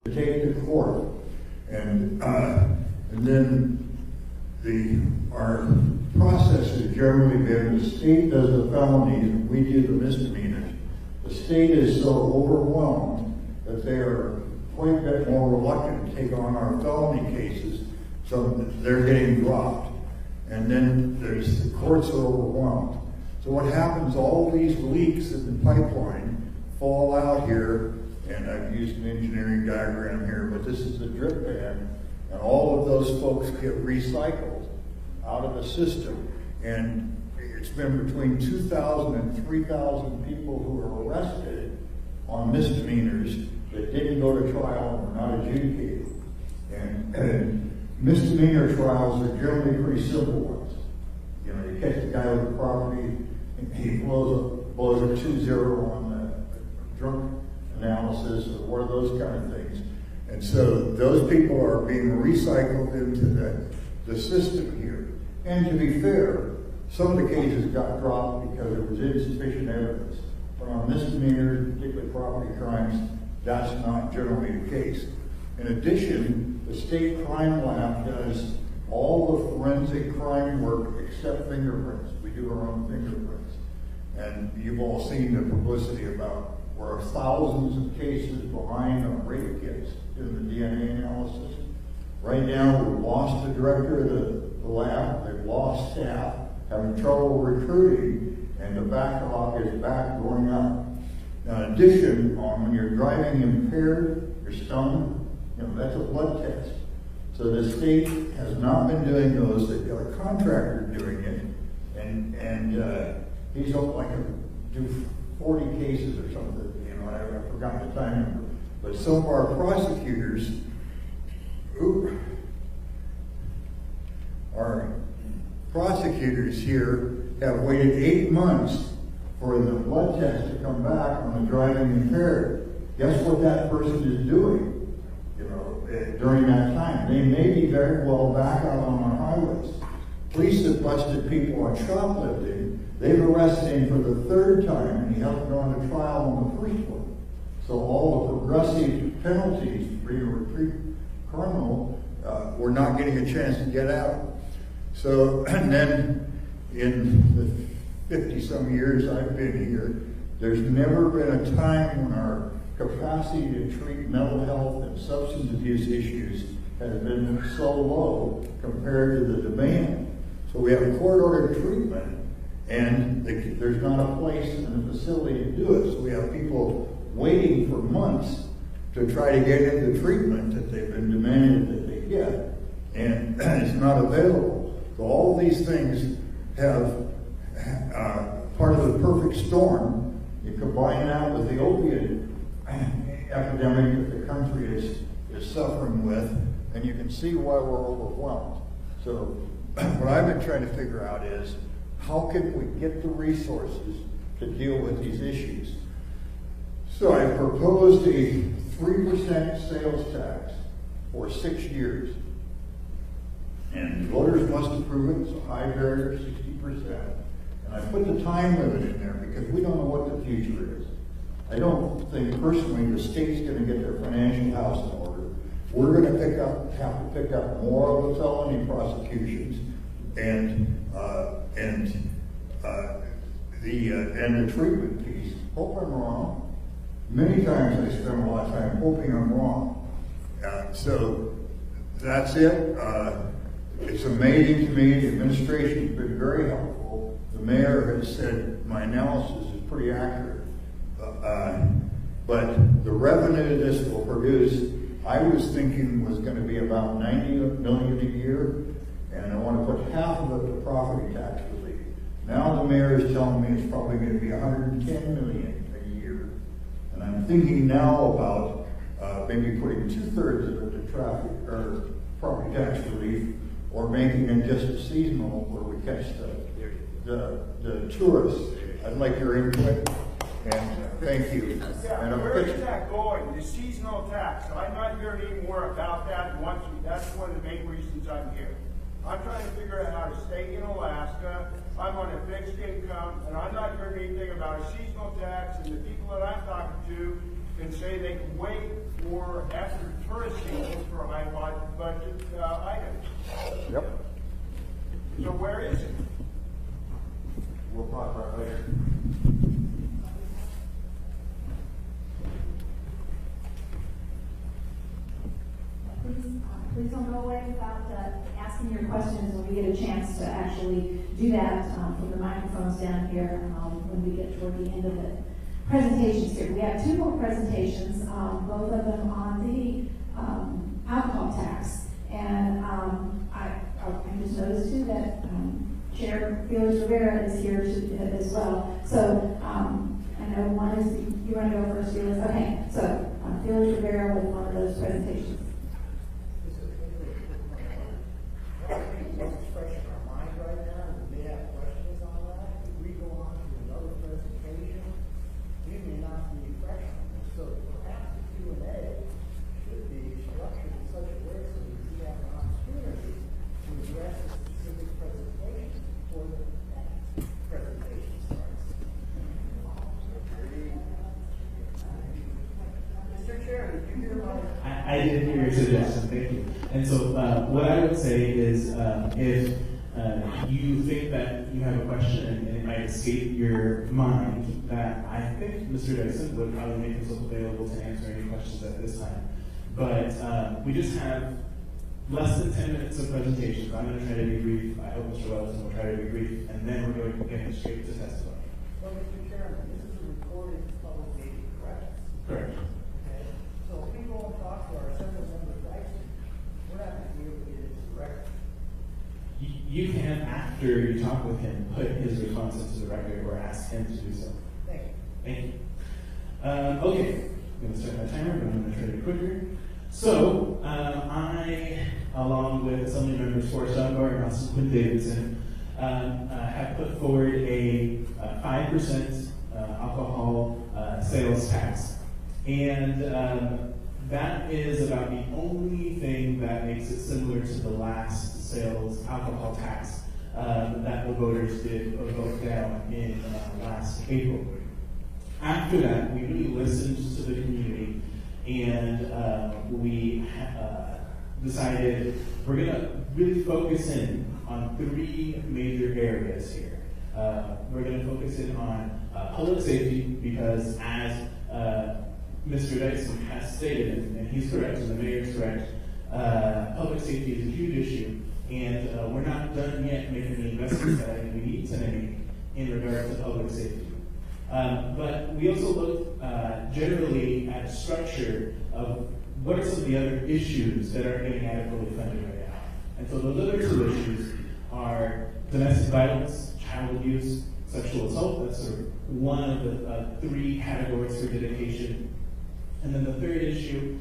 to take to court. And then our process has generally been the state does the felonies and we do the misdemeanors. The state is so overwhelmed that they are quite a bit more reluctant to take on our felony cases, so they're getting dropped. And then the courts are overwhelmed. So what happens, all these leaks in the pipeline fall out here, and I've used an engineering diagram here, but this is the drip pan, and all of those folks get recycled out of the system. And it's been between 2,000 and 3,000 people who were arrested on misdemeanors that didn't go to trial and were not adjudicated. And misdemeanor trials are generally pretty simple ones. You know, you catch the guy with the property, and he blows a 2-0 on the drunk analysis or one of those kind of things. And so those people are being recycled into the system here. And to be fair, some of the cases got dropped because there was insufficient evidence. But on misdemeanors, particularly property crimes, that's not generally the case. In addition, the state crime lab does all the forensic crime work except fingerprints. We do our own fingerprints. And you've all seen the publicity about we're thousands of cases behind on rape kits in the DNA analysis. Right now, we've lost the director of the lab, they've lost staff, having trouble recruiting, and the backlog is back going up. Now, in addition, when you're driving impaired, you're stoned, that's a blood test. So the state has not been doing those. They've got a contractor doing it, and he's like do 40 cases or something. I've forgotten the time number. But some of our prosecutors, here have waited 8 months for the blood test to come back on the driving impaired. Guess what that person is doing? During that time, they may be very well back out on our highways. Police have busted people on shoplifting. They've arrested him for the 3rd time, and he hasn't gone to trial on the first one. So all the progressive penalties for being a repeat criminal, we're not getting a chance to get out. So, and then in the 50-some years I've been here, there's never been a time when our capacity to treat mental health and substance abuse issues has been so low compared to the demand. So we have court-ordered treatment, and there's not a place in the facility to do it. So we have people waiting for months to try to get into treatment that they've been demanded that they get, and it's not available. So all these things have part of the perfect storm. You combine that with the opiate epidemic that the country is suffering with, and you can see why we're overwhelmed. So what I've been trying to figure out is, how can we get the resources to deal with these issues? So I proposed a 3% sales tax for 6 years. And voters must approve it. It's a high barrier, 60%. And I put the time limit in there because we don't know what the future is. I don't think personally the state's going to get their financial house in order. We're going to have to pick up more of the felony prosecutions and the treatment piece. Hope I'm wrong. Many times I spend a lot of time hoping I'm wrong. So that's it. It's amazing to me. The administration has been very helpful. The mayor has said my analysis is pretty accurate. But the revenue this will produce, I was thinking was going to be about $90 million a year, and I want to put half of it to property tax relief. Now the mayor is telling me it's probably going to be $110 million a year, and I'm thinking now about maybe putting 2/3 of it to traffic or property tax relief, or making it just a seasonal where we catch the tourists. I'd like your input. And thank you. Yeah, and where is that going? The seasonal tax. I'm not hearing any more about that. That's one of the main reasons I'm here. I'm trying to figure out how to stay in Alaska. I'm on a fixed income, and I'm not hearing anything about a seasonal tax. And the people that I'm talking to and say they can wait for after tourist season for high budget items. Yep. So where is it? We'll talk about it later. Please don't go away without asking your questions when we get a chance to actually do that from the microphones down here when we get toward the end of the presentations here. We have two more presentations, both of them on the alcohol tax. And I just noticed too that Chair Felix Rivera is here as well. So I know one is, you want to go first, Felix? Okay, so Felix Rivera with one of those presentations. What's fresh in our mind right now, we may have questions on that. If we go on to another presentation, we may not be fresh on this. So perhaps the Q&A should be structured in such a way so we can have an opportunity to address a specific presentation before the next presentation starts. Mr. Chair, did you hear my... I did hear your suggestion, thank you. And so what I would say is if you think that you have a question and it might escape your mind, that I think Mr. Dyson would probably make himself available to answer any questions at this time. But we just have less than 10 minutes of presentations. I'm going to try to be brief. I hope Mr. Wellison will try to be brief. And then we're going to get straight to testimony. Well, Mr. Chairman, this is a recorded public meeting, correct? Correct. Okay, so if we go and talk to our Assemblymember Dyson, we're not going to be able to get into the record. You can, after you talk with him, put his response into the record or ask him to do so. Thank you. Thank you. Okay, I'm going to start my timer, but I'm going to try to be quicker. So, I, along with Assembly Members Forrest Dunbar and Austin Quinn Davidson, have put forward a 5% alcohol sales tax. And that is about the only thing that makes it similar to the last sales alcohol tax that the voters did vote down in last April. After that, we really listened to the community and we decided we're going to really focus in on three major areas here. We're going to focus in on public safety because as Mr. Dyson has stated, and he's correct, and the mayor is correct, public safety is a huge issue, and we're not done yet making the investments that I think we need to make in regard to public safety. But we also looked generally at structure of what are some of the other issues that aren't getting adequately funded right now. And so those other two issues are domestic violence, child abuse, sexual assault. That's sort of one of the three categories for dedication. And then the third issue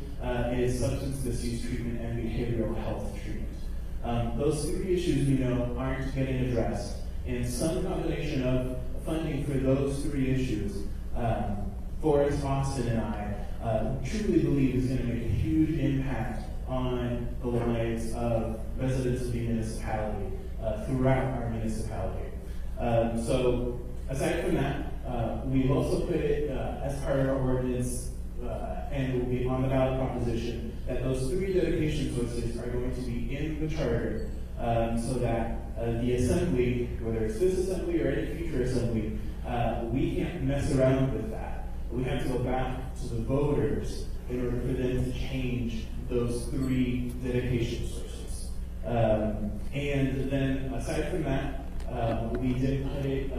is substance misuse treatment and behavioral health treatment. Those three issues we know aren't getting addressed. And some combination of funding for those three issues, Forrest, Austin, and I truly believe is going to make a huge impact on the lives of residents of the municipality throughout our municipality. So aside from that, we've also put it as part of our ordinance and will be on the ballot proposition that those three dedication sources are going to be in the charter so that the assembly, whether it's this assembly or any future assembly, we can't mess around with that. We have to go back to the voters in order for them to change those three dedication sources. And then aside from that, we did put it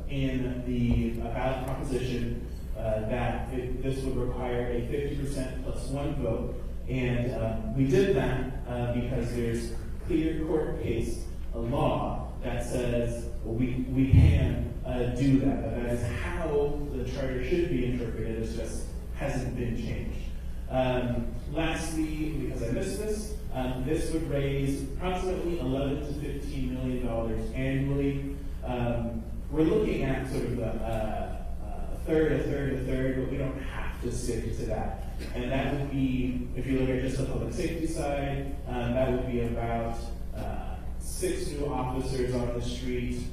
in the ballot proposition that this would require a 50% plus one vote. And we did that because there's clear court case, a law that says we can do that. That is how the charter should be interpreted. It just hasn't been changed. Lastly, because I missed this, this would raise approximately $11 to $15 million annually. We're looking at sort of a third, but we don't have to stick to that. And that would be, if you look at just the public safety side, that would be about 6 new officers on the street,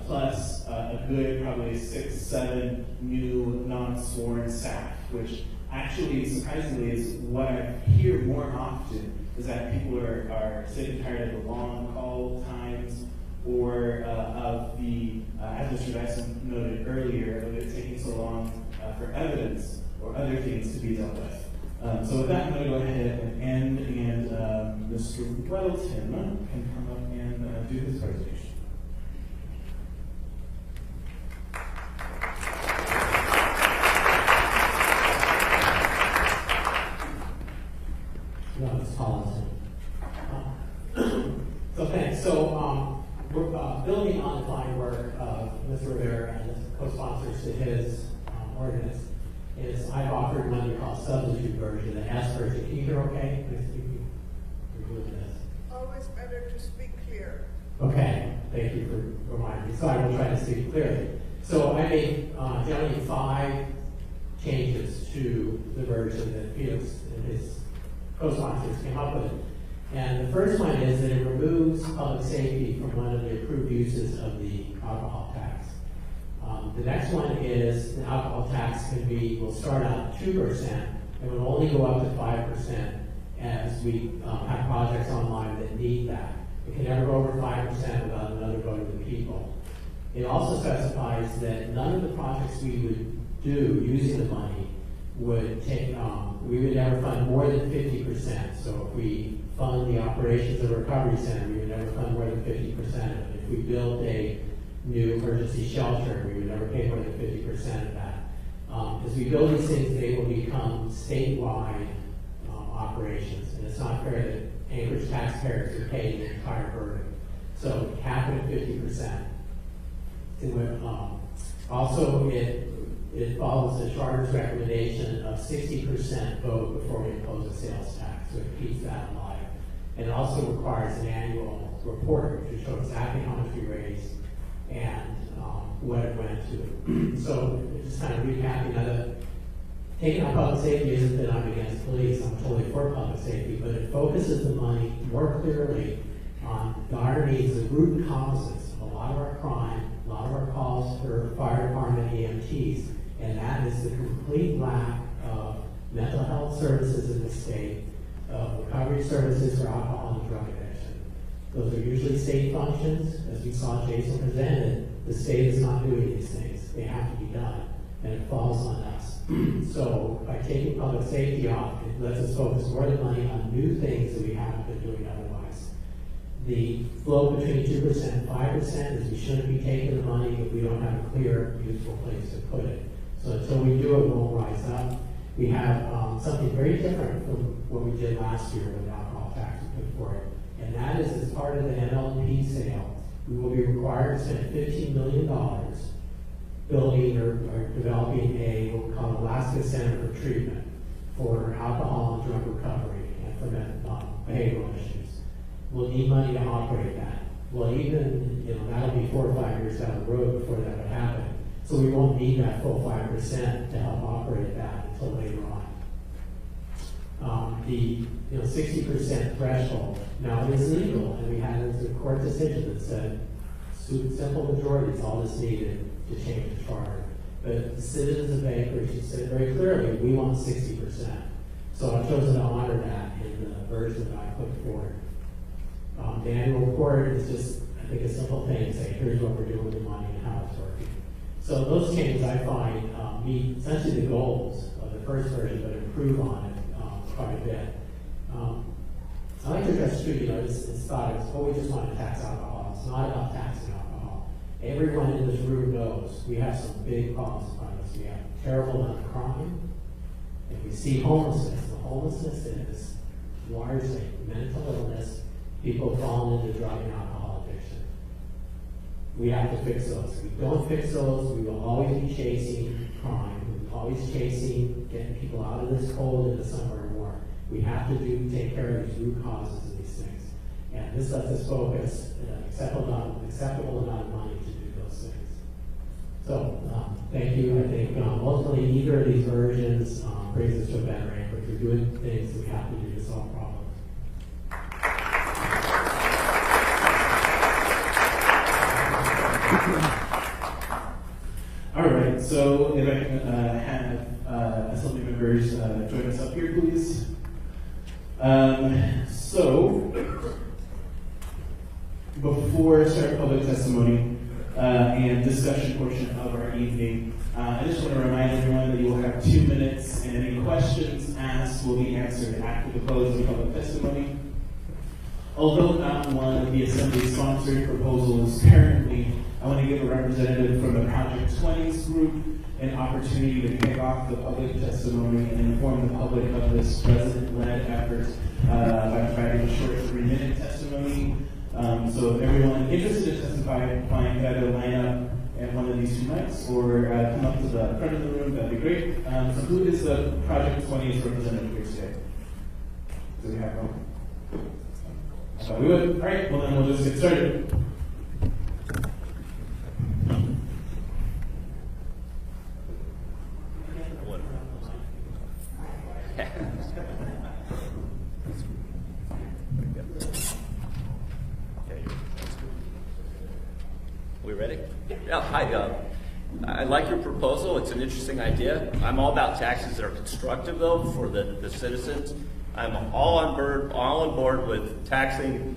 plus a good probably 6, 7 new non-sworn staff, which actually, surprisingly, is what I hear more often is that people are sick and tired of the long call times or of the, as Mr. Dyson noted earlier, of it taking so long for evidence or other things to be dealt with. So with that, I'm going to go ahead and end, and Mr. Welton can come up and do his presentation. No, it's policy. So thanks. So we're building on the fine work of Mr. Rivera and the co-sponsors to his ordinance. Is I've offered what we call substitute version, the S version. Can you hear okay? We're doing this. Always better to speak clear. Okay, thank you for reminding me. So I will try to speak clearly. So I made generally 5 changes to the version that Felix and his co-sponsors came up with. And the first one is that it removes public safety from one of the approved uses of the alcohol tax. The next one is the alcohol tax will start out at 2% and will only go up to 5% as we have projects online that need that. It can never go over 5% without another vote of the people. It also specifies that none of the projects we would do using the money would take, we would never fund more than 50%. So if we fund the operations of a recovery center, we would never fund more than 50% of it. If we build a new emergency shelter, we would never pay more than 50% of that. As we build these things, they will become statewide operations, and it's not fair that Anchorage taxpayers are paying the entire burden. So cap it at 50%. Also, it follows the charter's recommendation of 60% vote before we impose a sales tax, so it keeps that alive. And it also requires an annual report to show exactly how much we raised and what it went to. So just kind of recapping, taking on public safety isn't that I'm against police, I'm totally for public safety, but it focuses the money more clearly on our needs, the root causes of a lot of our crime, a lot of our calls for fire department EMTs, and that is the complete lack of mental health services in the state, of recovery services for alcohol and drug addiction. Those are usually state functions. As we saw Jason presented, the state is not doing these things. They have to be done, and it falls on us. So by taking public safety off, it lets us focus more of the money on new things that we haven't been doing otherwise. The flow between 2% and 5% is we shouldn't be taking the money if we don't have a clear, useful place to put it. So until we do it, we'll rise up. We have something very different from what we did last year with the alcohol tax we put for it. And that is, as part of the MLP sale, we will be required to spend $15 million building or developing what we call Alaska Center for Treatment for alcohol and drug recovery and for behavioral issues. We'll need money to operate that. Well, even, that'll be 4 or 5 years down the road before that would happen. So we won't need that full 5% to help operate that until later on. The 60% threshold, now it is legal, and we had a court decision that said simple majority is all that's needed to change the charter. But the citizens of Anchorage said very clearly, we want 60%. So I've chosen to honor that in the version that I put forward. The annual report is just, I think, a simple thing to say, here's what we're doing with the money and how it's working. So those changes I find meet essentially the goals of the first version, but improve on it quite a bit. I like to address too, it's thought we just want to tax alcohol. It's not about taxing alcohol. Everyone in this room knows we have some big problems in front of us. We have terrible amount of crime, and we see homelessness. The homelessness is largely mental illness, people falling into drug and alcohol addiction. We have to fix those. If we don't fix those, we will always be chasing crime. We're always chasing getting people out of this cold into somewhere more. We have to take care of these root causes of these things. And this lets us focus an acceptable amount of money to do those things. So, thank you. I think ultimately either of these versions brings us to a better Anchorage. We're doing things that we have to do to solve problems. All right, so if I can have Assembly Member members join us up here, please. So, before I start public testimony and discussion portion of our evening, I just want to remind everyone that you will have 2 minutes, and any questions asked will be answered after the close of public testimony. Although not one of the Assembly-sponsored proposals currently, I want to give a representative from the Project 20s group an opportunity to kick off the public testimony and inform the public of this president-led effort by providing a short 3-minute testimony. So if everyone interested in testifying can either line up at one of these 2 mics or come up to the front of the room, that'd be great. So who is the Project 20s representative here today? Do we have one? I thought we would. All right, well then we'll just get started. We ready? Yeah, hi. I like your proposal. It's an interesting idea. I'm all about taxes that are constructive, though, for the citizens. I'm all on board with taxing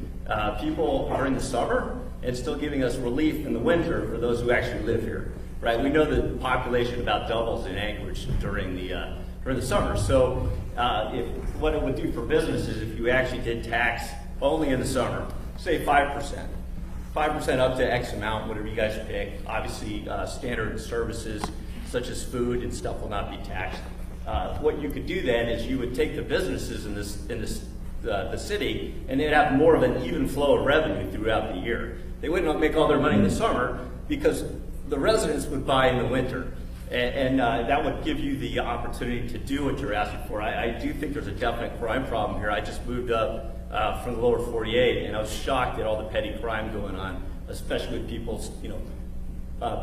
people during the summer and still giving us relief in the winter for those who actually live here. Right? We know the population about doubles in Anchorage during the summer. So, what it would do for businesses if you actually did tax only in the summer, say 5%. 5% up to X amount, whatever you guys pick. Obviously, standard services such as food and stuff will not be taxed. What you could do then is you would take the businesses in the city, and they'd have more of an even flow of revenue throughout the year. They wouldn't make all their money in the summer because the residents would buy in the winter, and that would give you the opportunity to do what you're asking for. I do think there's a definite crime problem here. I just moved up from the lower 48, and I was shocked at all the petty crime going on, especially with people,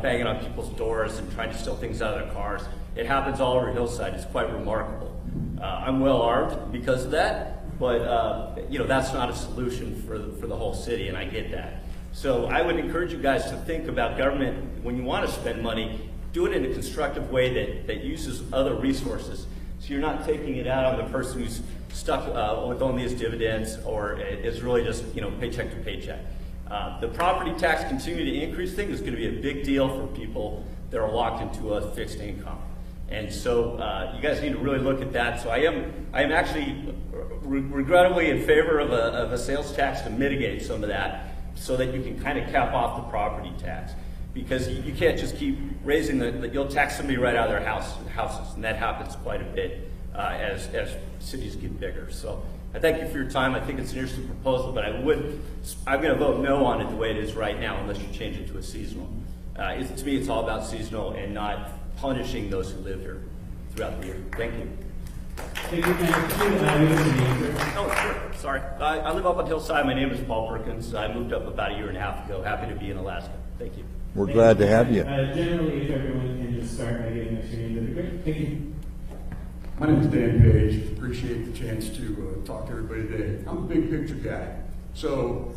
banging on people's doors and trying to steal things out of their cars. It happens all over Hillside. It's quite remarkable. I'm well armed because of that, but that's not a solution for the whole city, and I get that. So I would encourage you guys to think about government when you want to spend money. Do it in a constructive way that uses other resources. So you're not taking it out on the person who's stuck with only his dividends or is really just paycheck to paycheck. The property tax continue to increase thing is going to be a big deal for people that are locked into a fixed income. And so you guys need to really look at that. So I am actually regrettably in favor of a sales tax to mitigate some of that so that you can kind of cap off the property tax. Because you can't just keep raising you'll tax somebody right out of their houses, and that happens quite a bit as cities get bigger. So I thank you for your time. I think it's an interesting proposal, but I'm going to vote no on it the way it is right now unless you change it to a seasonal. To me, it's all about seasonal and not punishing those who live here throughout the year. Thank you. Thank you, Ken. Oh, sure. Sorry. I live up on Hillside. My name is Paul Perkins. I moved up about 1.5 years ago. Happy to be in Alaska. Thank you. We're glad to have you. Generally, if everyone can just start by giving us your name, that'd be great. Thank you. My name is Dan Page. Appreciate the chance to talk to everybody today. I'm a big picture guy. So,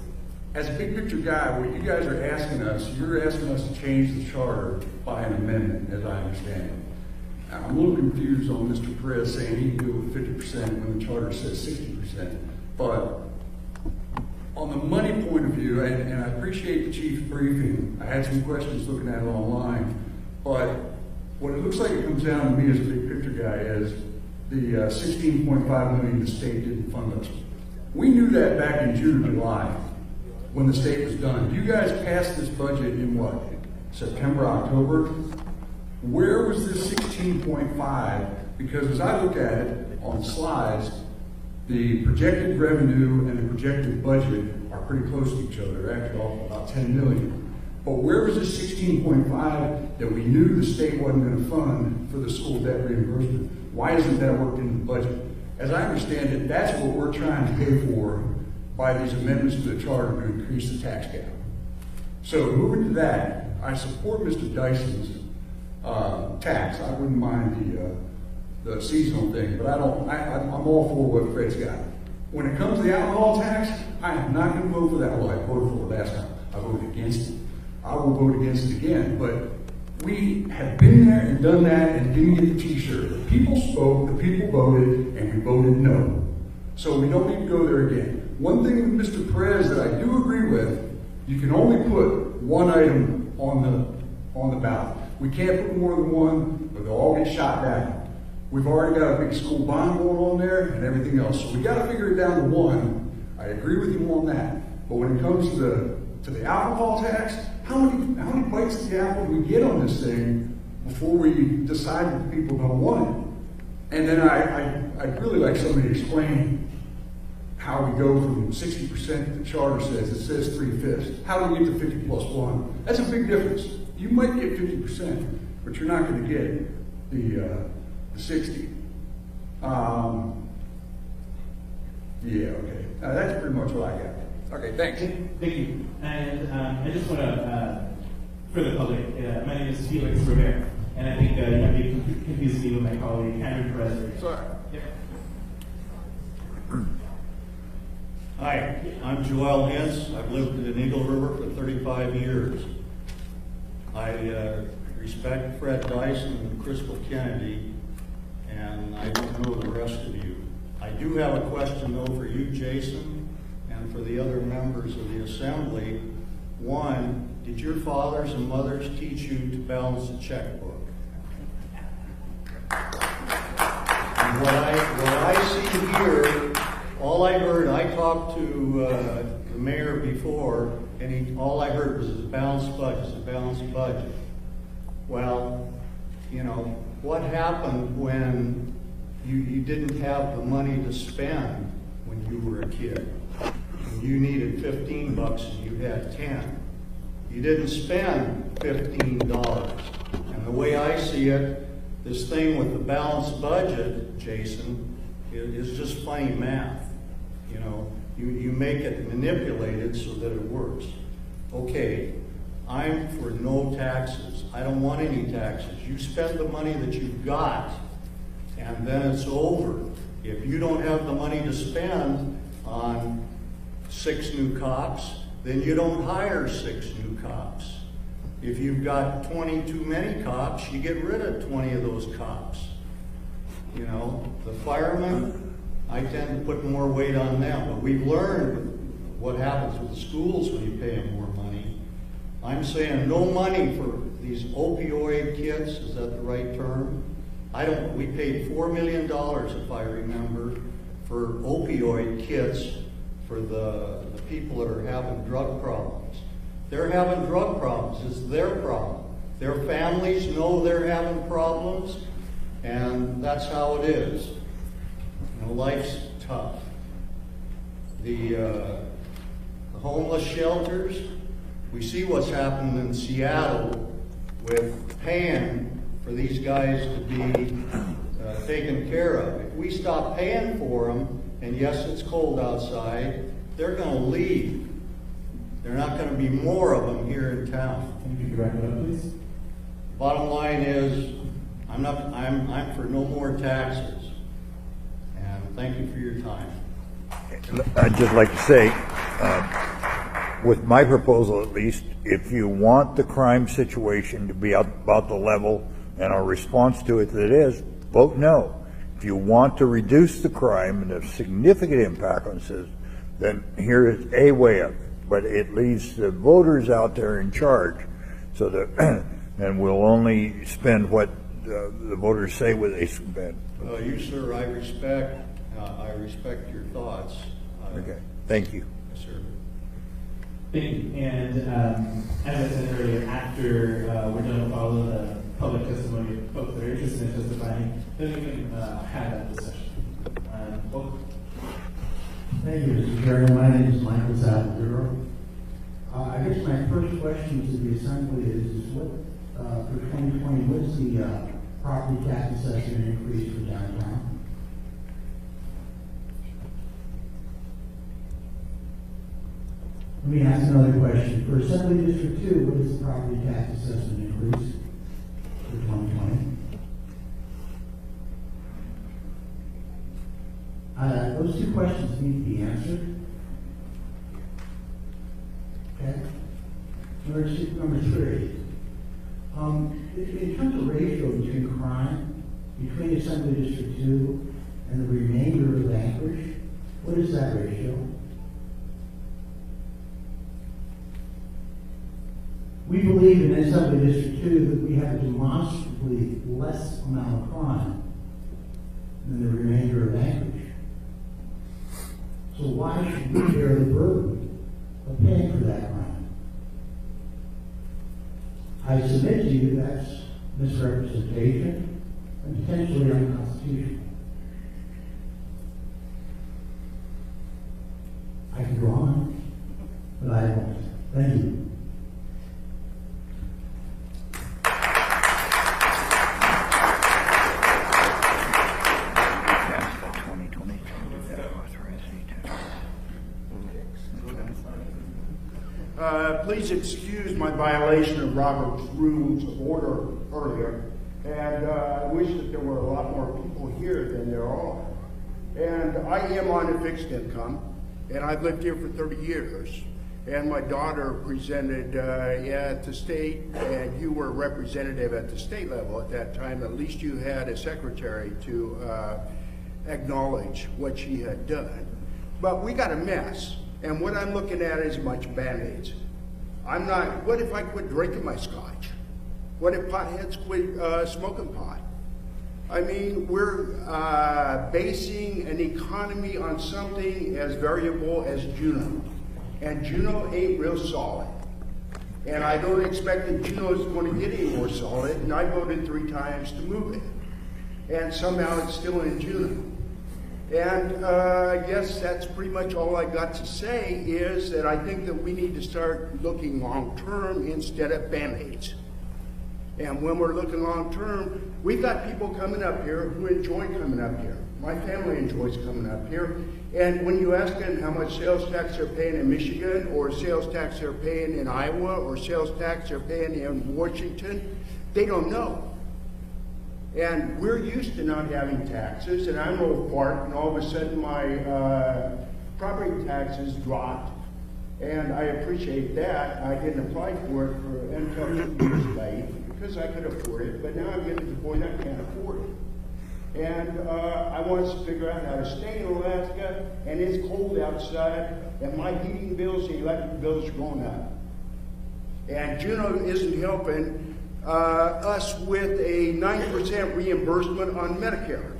as a big picture guy, what you guys are asking us, you're asking us to change the charter by an amendment, as I understand it. Now, I'm a little confused on Mr. Perez saying he can do it with 50% when the charter says 60%. But on the money point of view, and I appreciate the chief's briefing, I had some questions looking at it online, but what it looks like it comes down to me as a big picture guy is the $16.5 million the state didn't fund us. We knew that back in June or July when the state was done. You guys passed this budget in what? September, October? Where was this 16.5? Because as I look at it on slides, the projected revenue and the projected budget are pretty close to each other. They're actually all about 10 million. But where was this 16.5 that we knew the state wasn't going to fund for the school debt reimbursement? Why isn't that worked into the budget? As I understand it, that's what we're trying to pay for by these amendments to the charter to increase the tax cap. So moving to that, I support Mr. Dyson's tax. I wouldn't mind the seasonal thing, but I'm all for what Fred's got. When it comes to the alcohol tax, I am not going to vote for that. Well, I voted for it last time. I voted against it. I will vote against it again, but We have been there and done that and didn't get the t-shirt. The people spoke, the people voted, and we voted no. So we don't need to go there again. One thing with Mr. Perez that I do agree with, you can only put one item on the ballot. We can't put more than one, or they'll all get shot down. We've already got a big school bond going on there and everything else. So we got to figure it down to one. I agree with you on that. But when it comes to the alcohol tax, how many bites of the apple do we get on this thing before we decide that the people don't want it? And then I'd really like somebody to explain how we go from 60% that the charter says, it says 3/5. How do we get to 50 plus 1? That's a big difference. You might get 50%, but you're not going to get the 60. Yeah, okay. That's pretty much what I got. Okay, thanks. Thank you. And I just want to, for the public, my name is Felix Rivera, and I think you might be confusing me with my colleague, Henry Perez. Sorry. Yeah. Hi, I'm Joel Hintz. I've lived in Eagle River for 35 years. I respect Fred Dyson and Crystal Kennedy, and I don't know the rest of you. I do have a question, though, for you, Jason, and for the other members of the assembly. One, did your fathers and mothers teach you to balance a checkbook? And what I see here, all I heard, I talked to the mayor before, and all I heard was a balanced budget. Well, you know, what happened when you didn't have the money to spend when you were a kid? You needed $15 and you had 10. You didn't spend $15. And the way I see it, this thing with the balanced budget, Jason, is just funny math. You know, you make it manipulated so that it works. Okay, I'm for no taxes. I don't want any taxes. You spend the money that you've got, and then it's over. If you don't have the money to spend on 6 new cops, then you don't hire 6 new cops. If you've got 20 too many cops, you get rid of 20 of those cops. You know, the firemen, I tend to put more weight on them, but we've learned what happens with the schools when you pay them more money. I'm saying no money for these opioid kids, is that the right term? We paid $4 million, if I remember, for opioid kits for the people that are having drug problems. They're having drug problems, it's their problem. Their families know they're having problems, and that's how it is. You know, life's tough. The homeless shelters, we see what's happening in Seattle with paying for these guys to be taken care of. If we stop paying for them, and yes, it's cold outside, they're going to leave. There are not going to be more of them here in town. Can you wrap it up, please? Bottom line is, I'm for no more taxes. And thank you for your time. I'd just like to say, with my proposal at least, if you want the crime situation to be about the level and our response to it that it is, vote no. If you want to reduce the crime and a significant impact on citizens, then here is a way up. But it leaves the voters out there in charge, so that and we'll only spend what the voters say what they spend. You, sir, I respect your thoughts. Okay, thank you. Yes, sir. Thank you. And as I said earlier, after we're done with all of the public testimony of folks that are interested in testifying, then we can have that discussion. Thank you, Mr. Chairman. My name is Michael Zapaduro. I guess my first question to the Assembly is what, for 2020, what is the property tax assessment increase for downtown? Let me ask another question. For Assembly District 2, what is the property tax assessment increase for 2020? Those two questions need to be answered. Okay. Number 3. In terms of ratio between crime, between Assembly District 2 and the remainder of Anchorage, what is that ratio? We believe in Assembly District 2 that we have a demonstrably less amount of crime than the remainder of Anchorage. So why should we bear the burden of paying for that crime? I submit to you that's misrepresentation and potentially unconstitutional. I can go on, but I won't. Thank you. Please excuse my violation of Robert's Rules of Order earlier, and I wish that there were a lot more people here than there are. And I am on a fixed income, and I've lived here for 30 years. And my daughter presented at the state, and you were a representative at the state level at that time. At least you had a secretary to acknowledge what she had done. But we got a mess, and what I'm looking at is a bunch of Band-Aids. What if I quit drinking my scotch? What if potheads quit smoking pot? I mean, we're basing an economy on something as variable as Juneau. And Juneau ain't real solid. And I don't expect that Juneau is going to get any more solid, and I voted 3 times to move it. And somehow it's still in Juneau. And I guess that's pretty much all I got to say, is that I think that we need to start looking long-term instead of Band-Aids. And when we're looking long-term, we've got people coming up here who enjoy coming up here. My family enjoys coming up here. And when you ask them how much sales tax they're paying in Michigan, or sales tax they're paying in Iowa, or sales tax they're paying in Washington, they don't know. And we're used to not having taxes, and I'm Oak Park, and all of a sudden my property taxes dropped, and I appreciate that. I didn't apply for it until 2 years late, because I could afford it, but now I'm getting to the point I can't afford it. And I want us to figure out how to stay in Alaska, and it's cold outside, and my heating bills and electric bills are going up. And Juneau isn't helping us with a 9% reimbursement on Medicare.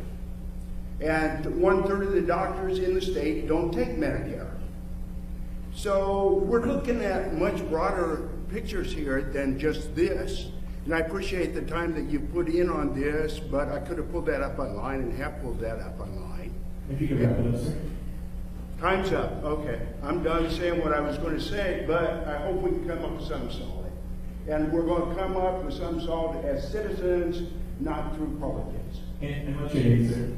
And 1/3 of the doctors in the state don't take Medicare. So we're looking at much broader pictures here than just this. And I appreciate the time that you put in on this, but I could have pulled that up online and have pulled that up online. If you could wrap it up, sir. Time's up. Okay. I'm done saying what I was going to say, but I hope we can come up with something solid. And we're going to come up with some solid as citizens, not through politics. And what's your name, sir?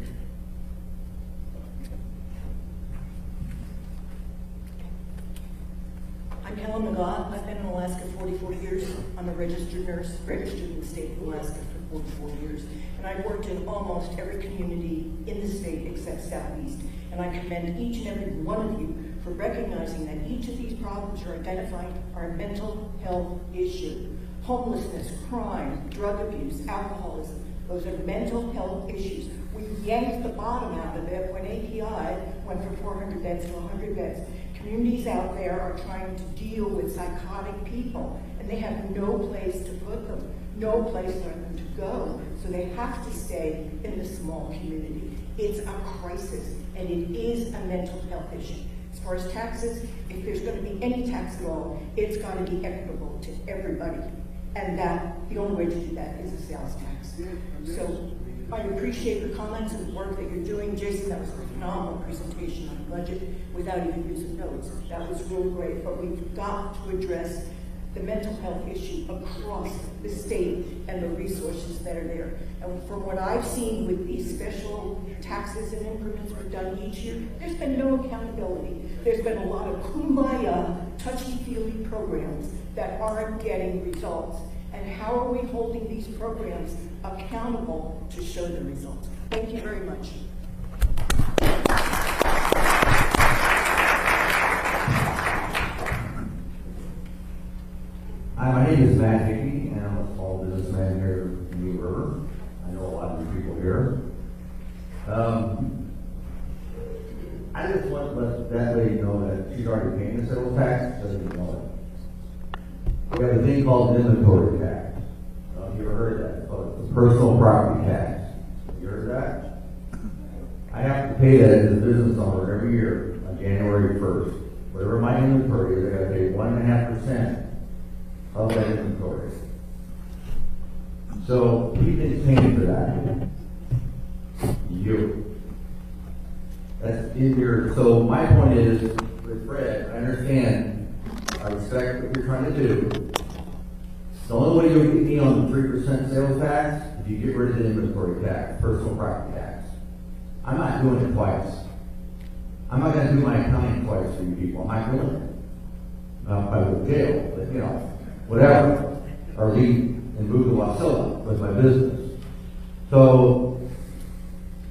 I'm Helen McGaugh. I've been in Alaska 44 years. I'm a registered nurse, registered in the state of Alaska for 44 years. And I've worked in almost every community in the state except Southeast. And I commend each and every one of you for recognizing that each of these problems you're identifying are a mental health issue. Homelessness, crime, drug abuse, alcoholism, those are mental health issues. We yanked the bottom out of it when API went from 400 beds to 100 beds. Communities out there are trying to deal with psychotic people, and they have no place to put them, no place for them to go. So they have to stay in the small community. It's a crisis, and it is a mental health issue. As far as taxes, if there's going to be any tax at all, it's got to be equitable to everybody. And that the only way to do that is a sales tax. So I appreciate the comments and the work that you're doing. Jason, that was a phenomenal presentation on the budget without even using notes. That was really great, but we've got to address the mental health issue across the state and the resources that are there. And from what I've seen with these special taxes and increments we've done each year, there's been no accountability. There's been a lot of kumbaya, touchy-feely programs that aren't getting results. And how are we holding these programs accountable to show the results? Thank you very much. Hi, my name is Matt Hickey, and I'm a small business let that lady know that she's already paying the sales tax, doesn't even know it. We have a thing called an inventory tax. I don't know if you ever heard of that. It's called the personal property tax. Have you heard of that? I have to pay that as a business owner every year on January 1st. Whatever my inventory is, I gotta pay 1.5% of that inventory. So, who is paying for that? You. That's in your, so my point is, with Fred, I understand, I respect what you're trying to do. The only way you'll get me on the 3% sales tax, if you get rid of the inventory tax, personal property tax. I'm not doing it twice. I'm not gonna do my accounting twice for you people, I'm not doing it. Not if I go to jail, but you know, whatever. Or leave and move to Wasilla with my business. So,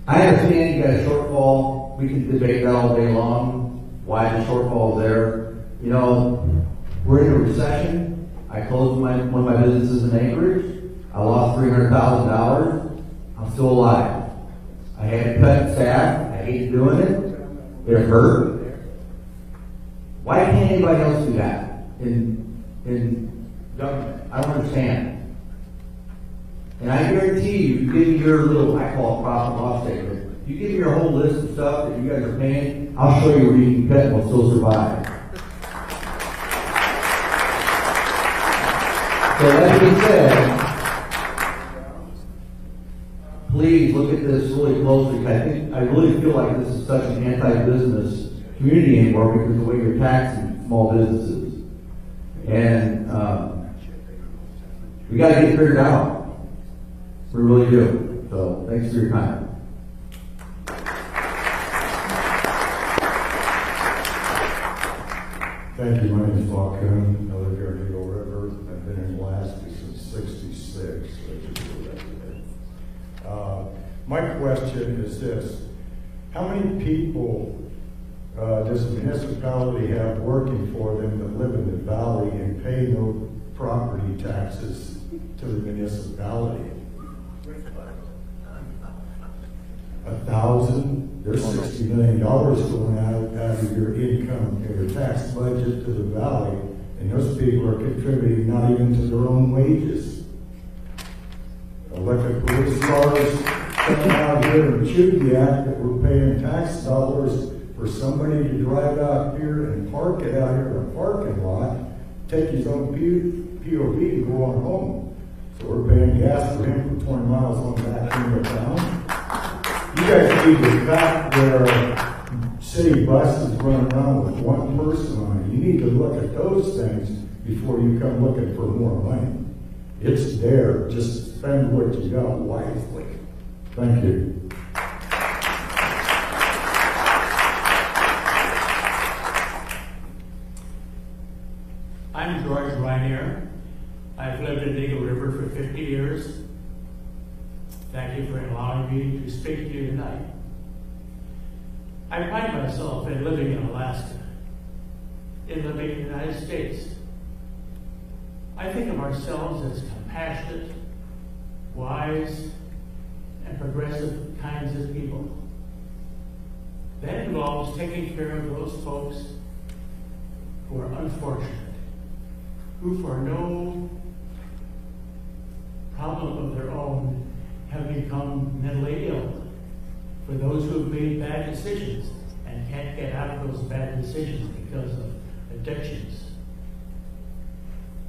I understand you got a shortfall. We can debate that all day long, why the shortfall is there. You know, we're in a recession. I closed one of my businesses in Anchorage. I lost $300,000. I'm still alive. I had to cut staff. I hate doing it. It hurt. Why can't anybody else do that in government? I don't understand. And I guarantee you give me your little, I call it profit and loss statement. You give me your whole list of stuff that you guys are paying, I'll show you where you can cut and we'll still survive. So that being said, please look at this really closely. I really feel like this is such an anti-business community anymore because of the way you're taxing small businesses. And we got to get it figured out. We really do. So thanks for your time. Thank you. My name is Bob Kuhn. I live here in Eagle River. I've been in Alaska since '66. My question is this. How many people does the municipality have working for them that live in the valley and pay no property taxes to the municipality? 1,000. There's $60 million going out of your income, your tax budget to the valley, and those people are contributing not even to their own wages. Elected police cars coming out here and shooting the act that we're paying tax dollars for somebody to drive out here and park it out here in a parking lot, take his own POV and go on home. So we're paying gas for him for 20 miles on back into town. You guys need to back where city buses run around with one person on it. You need to look at those things before you come looking for more money. It's there. Just spend what you got wisely. Thank you. I'm George Reinier. I've lived in Eagle River for 50 years. Thank you for allowing me to speak to you tonight. I pride myself in living in Alaska, in living in the United States. I think of ourselves as compassionate, wise, and progressive kinds of people. That involves taking care of those folks who are unfortunate, who for no problem of their own have become mentally ill, for those who have made bad decisions and can't get out of those bad decisions because of addictions.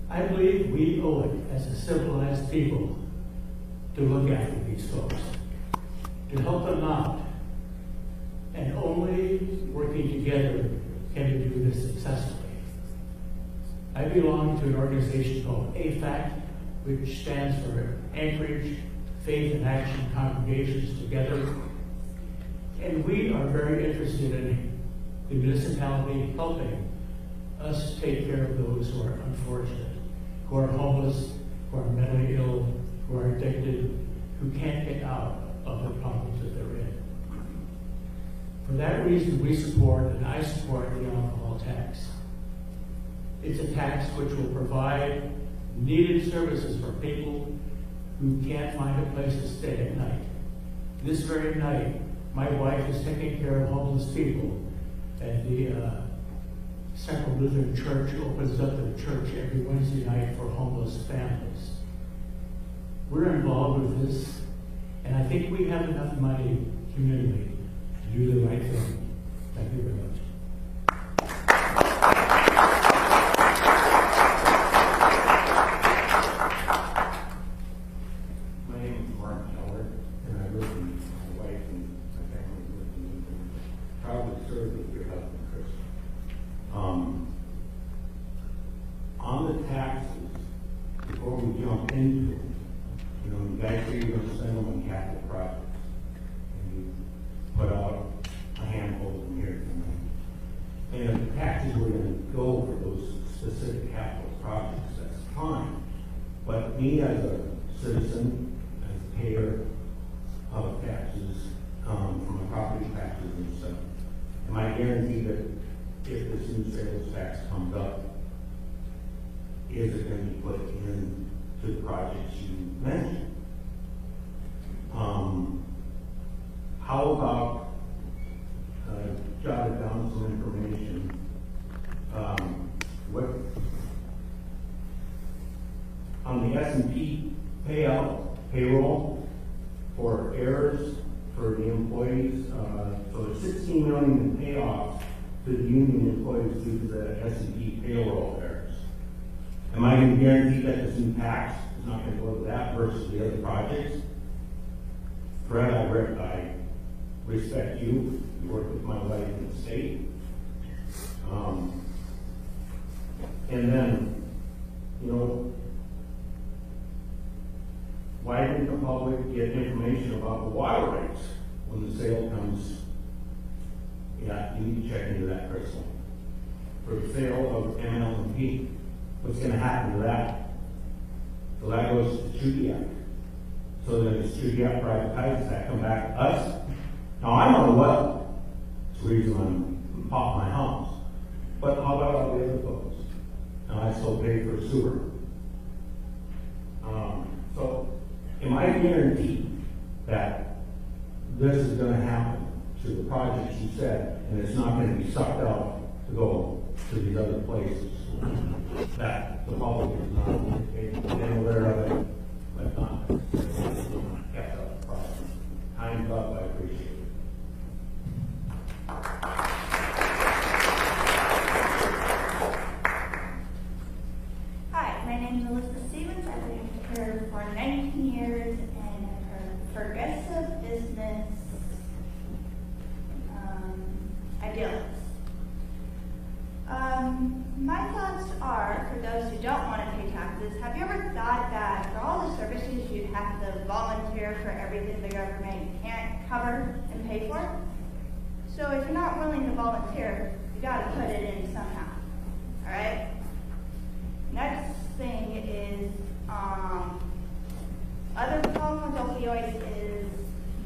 I believe we owe it as a civilized people to look after these folks, to help them out, and only working together can we do this successfully. I belong to an organization called AFAC, which stands for Anchorage Faith and Action Congregations Together. And we are very interested in the municipality helping us take care of those who are unfortunate, who are homeless, who are mentally ill, who are addicted, who can't get out of the problems that they're in. For that reason, we support, and I support, the alcohol tax. It's a tax which will provide needed services for people who can't find a place to stay at night. This very night, my wife is taking care of homeless people And the Central Lutheran Church opens up their church every Wednesday night for homeless families. We're involved with this, and I think we have enough money communally to do the right thing. Thank you very much. My name is Mark Keller, and I live in my wife and my family live in Newton. Proudly serve with your husband, Chris. On the taxes, before we jump into it, you know, you guys say you're going to spend them on capital projects, and you put out a handful of them here tonight. And if taxes were going to go for those specific capital projects, that's fine. But me as a citizen, as a payer of taxes, from my property taxes and stuff, am I guaranteed that if this new sales tax comes up, is it going to be put into the projects you mentioned? How about jotted down some information? What on the S&P payroll for errors for the employees? So there's $16 million in payoffs to the union employees due to the S&P payroll errors. Am I going to guarantee that this new tax is not going to go to that versus the other projects? Fred, I respect you. You work with my wife in the state. And then, you know, why didn't the public get information about the water rates when the sale comes? Yeah, you need to check into that, Crystal. For the sale of ML&P, what's going to happen to that? So that goes to the Treaty Act. So then the Treaty Act privatizes that, come back to us. Now I'm on the well. It's the reason I'm off my house. But how about all the other folks? Now I still pay for sewer. So am I guaranteed that this is going to happen to the projects you said, and it's not going to be sucked out to go to these other places that the public is not aware of it, but not kept up the process? Time's up, I appreciate it. Hi, my name is Elizabeth Stevens. I've been here for 19 years and I'm a progressive business idealist. My thoughts are, for those who don't want to pay taxes, have you ever thought that for all the services you'd have to volunteer for everything the government can't cover and pay for? So if you're not willing to volunteer, you got to put it in somehow. All right? Next thing is, other problem with opioids is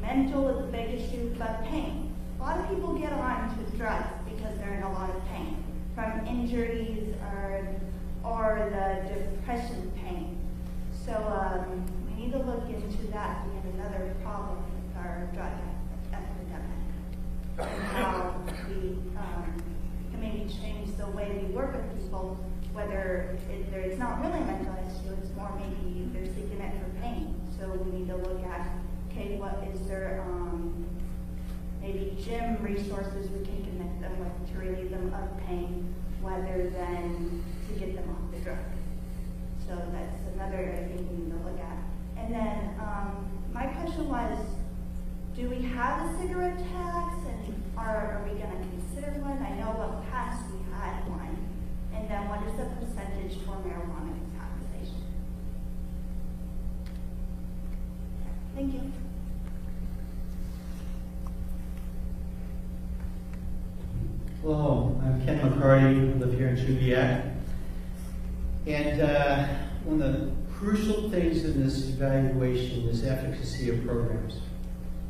mental is the big issue, but pain. A lot of people get on to drugs because they're in a lot of pain, from injuries or the depression pain. So we need to look into that. We have another problem with our drug epidemic, and how we can maybe change the way we work with people, whether it's not really a mental issue, it's more maybe they're seeking it for pain. So we need to look at, okay, what is there, maybe gym resources we can connect them with to relieve them of pain, rather than to get them off the drug. So that's another area I think we need to look at. And then my question was, do we have a cigarette tax, and are we going to consider one? I know in the past we had one. And then what is the percentage for marijuana taxation? Thank you. Hello, I'm Ken McCarty, I live here in Chuviac. And one of the crucial things in this evaluation is efficacy of programs.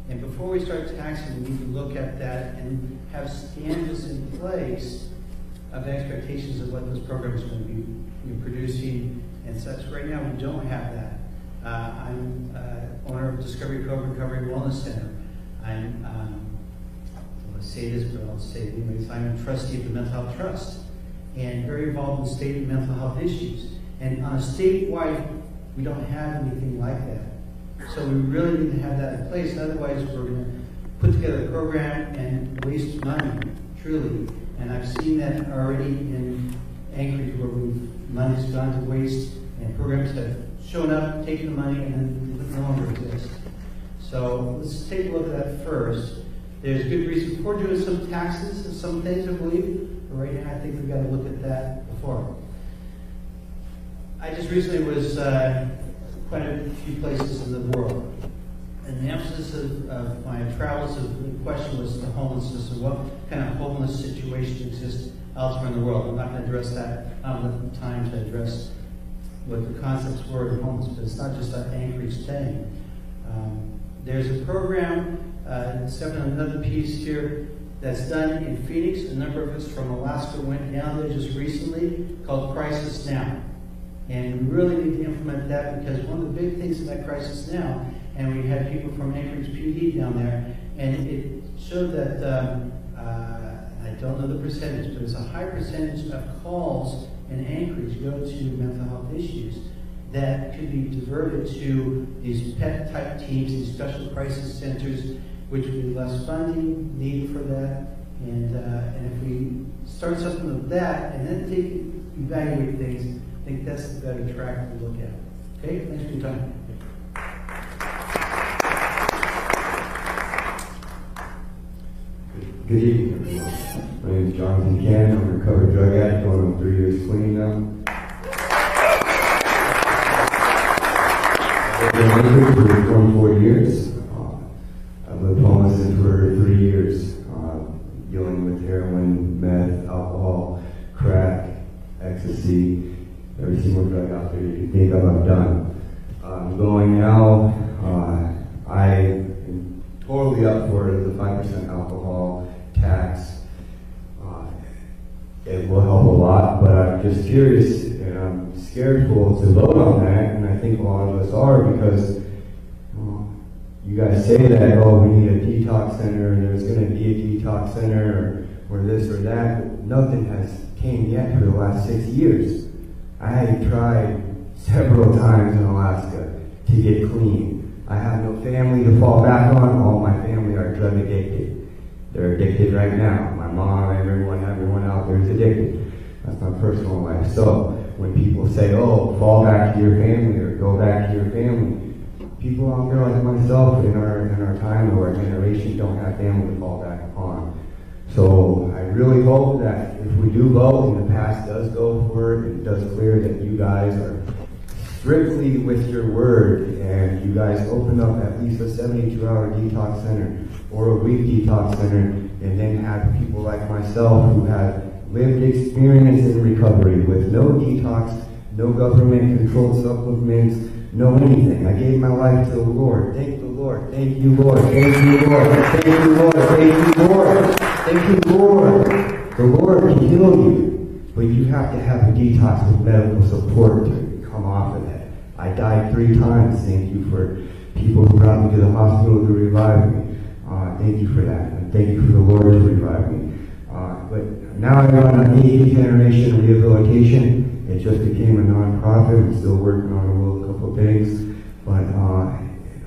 And before we start taxing, we need to look at that and have standards in place of expectations of what those programs are going to be producing and such. Right now, we don't have that. I'm owner of Discovery Cove Recovery Wellness Center. I'm say this, but I'll say it anyways. I'm a trustee of the Mental Health Trust and very involved in state mental health issues. And on a statewide, we don't have anything like that. So we really need to have that in place. Otherwise, we're going to put together a program and waste money, truly. And I've seen that already in Anchorage where money's gone to waste and programs have shown up, taken the money, and then no longer exist. So let's take a look at that first. There's good reason for doing some taxes and some things, I believe. But right now, I think we've got to look at that before. I just recently was quite a few places in the world. And the emphasis of my travels, the question was the homelessness and what kind of homeless situation exists elsewhere in the world. I'm not going to address that. I don't have the time to address what the concepts were of homeless, but it's not just an Anchorage thing. There's a program, another piece here, that's done in Phoenix. A number of us from Alaska went down there just recently, called Crisis Now. And we really need to implement that because one of the big things about Crisis Now, and we had people from Anchorage PD down there, and it showed that, I don't know the percentage, but it's a high percentage of calls in Anchorage go to mental health issues that could be diverted to these PET type teams, these special crisis centers, which would be less funding needed for that. And if we start something with that and then evaluate things, I think that's the better track to look at. Okay, thanks for your time. Good evening, everyone. My name is Jonathan Cannon. I'm a recovered drug addict, going on 3 years clean now. I've been in Anchorage for 24 years. I've lived homeless for 3 years, dealing with heroin, meth, alcohol, crack, ecstasy, every single drug out there you can think of I've done. I'm going now. I am totally up for the 5% alcohol tax. It will help a lot, but I'm just curious and I'm scared to vote on that, and I think a lot of us are because you guys say that, oh, we need a detox center and there's going to be a detox center or this or that, but nothing has came yet for the last 6 years. I had tried several times in Alaska to get clean. I have no family to fall back on. All my family are drug addicted. They're addicted right now. My mom, everyone out there is addicted. That's my personal life. So when people say, oh, fall back to your family or go back to your family, people out there like myself in our time or our generation don't have family to fall back upon. So I really hope that if we do vote and the past does go for it does clear that you guys are strictly with your word and you guys open up at least a 72-hour detox center or a week detox center and then have people like myself who have lived experience in recovery with no detox, no government controlled supplements, no anything. I gave my life to the Lord. Thank the Lord. Thank you, Lord. Thank you, Lord. Thank you, Lord. Thank you, Lord. Thank you, Lord. The Lord can heal you, but you have to have a detox with medical support to come off of that. I died 3 times. Thank you for people who brought me to the hospital to revive me. Thank you for that. And thank you for the Lord to revive me. But now I run an 8th generation rehabilitation. It just became a nonprofit. I'm still working on a couple of things. But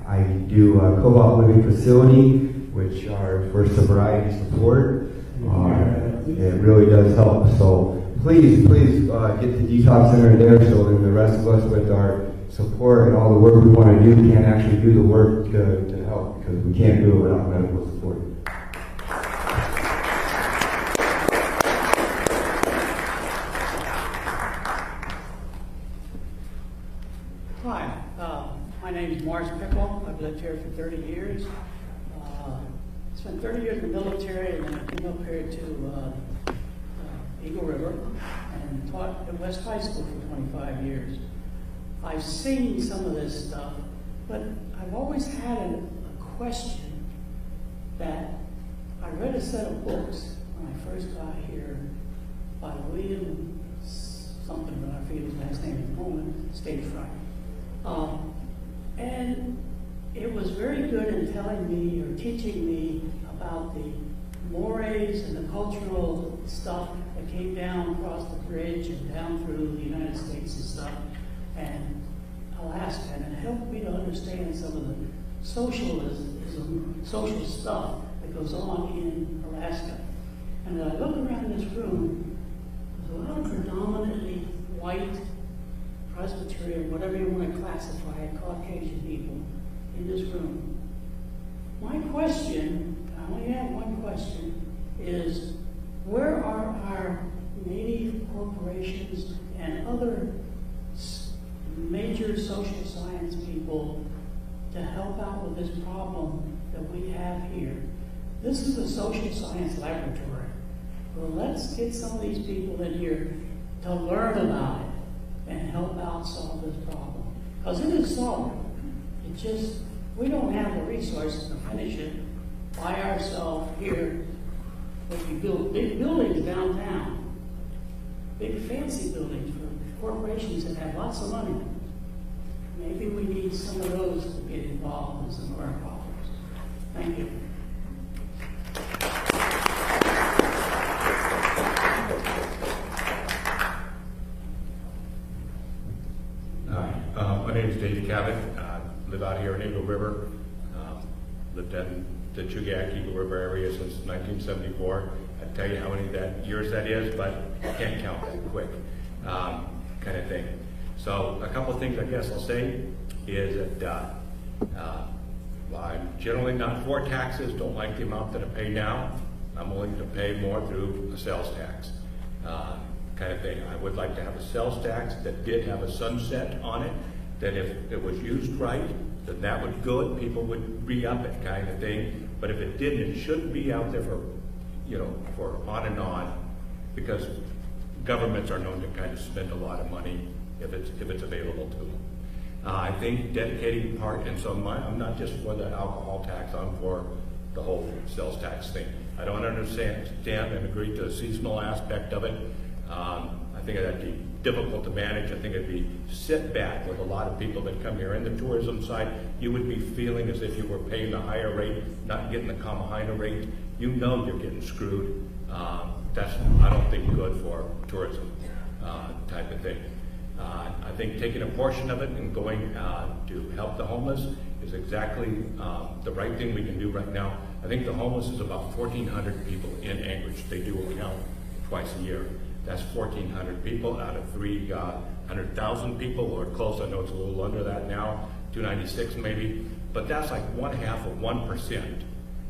I do a co-op living facility, which are for sobriety support. It really does help. So please get the detox center there so that the rest of us with our support and all the work we want to do can actually do the work to help, because we can't do it without medical support. Hi, my name is Morris Pickle. I've lived here for 30 years. Spent 30 years in the military, and then I came up here to Eagle River and taught at West High School for 25 years. I've seen some of this stuff, but I've always had a question that I read a set of books when I first got here by William something, but I forget his last name at the moment, stage fright. And it was very good in telling me or teaching me about the mores and the cultural stuff that came down across the bridge and down through the United States and stuff, and Alaska, and it helped me to understand some of the social stuff that goes on in Alaska. And as I look around this room, there's a lot of predominantly white, Presbyterian, whatever you want to classify it, Caucasian people in this room. My question, I only have one question, is where are our native corporations and other major social science people to help out with this problem that we have here? This is a social science laboratory. Well, let's get some of these people in here to learn about it and help out solve this problem. Because it is solvable. It just, we don't have the resources to finish it by ourselves here. But we build big buildings downtown, big fancy buildings for corporations that have lots of money. Maybe we need some of those to get involved in some of our problems. Thank you. My name is Dave Cabot. I live out here in Eagle River. Lived in the Chugach Eagle River area since 1974. I'd tell you how many years that is, but I can't count that quick, kind of thing. So a couple of things I guess I'll say is that I'm generally not for taxes, don't like the amount that I pay now. I'm willing to pay more through a sales tax. Kind of thing. I would like to have a sales tax that did have a sunset on it, that if it was used right, then that would good, people would re-up it kind of thing. But if it didn't, it shouldn't be out there for, for on and on, because governments are known to kind of spend a lot of money if it's available to them. I think dedicating part, and so I'm not just for the alcohol tax, I'm for the whole sales tax thing. I don't understand and agree to the seasonal aspect of it. I think that'd be difficult to manage. I think it'd be sit back with a lot of people that come here in the tourism side. You would be feeling as if you were paying the higher rate, not getting the Kamahina rate. You know you're getting screwed. That's, I don't think, good for tourism type of thing. I think taking a portion of it and going to help the homeless is exactly the right thing we can do right now. I think the homeless is about 1,400 people in Anchorage. They do a count twice a year. That's 1,400 people out of 300,000 people, or close. I know it's a little under that now, 296 maybe. But that's like 1/2 of 1%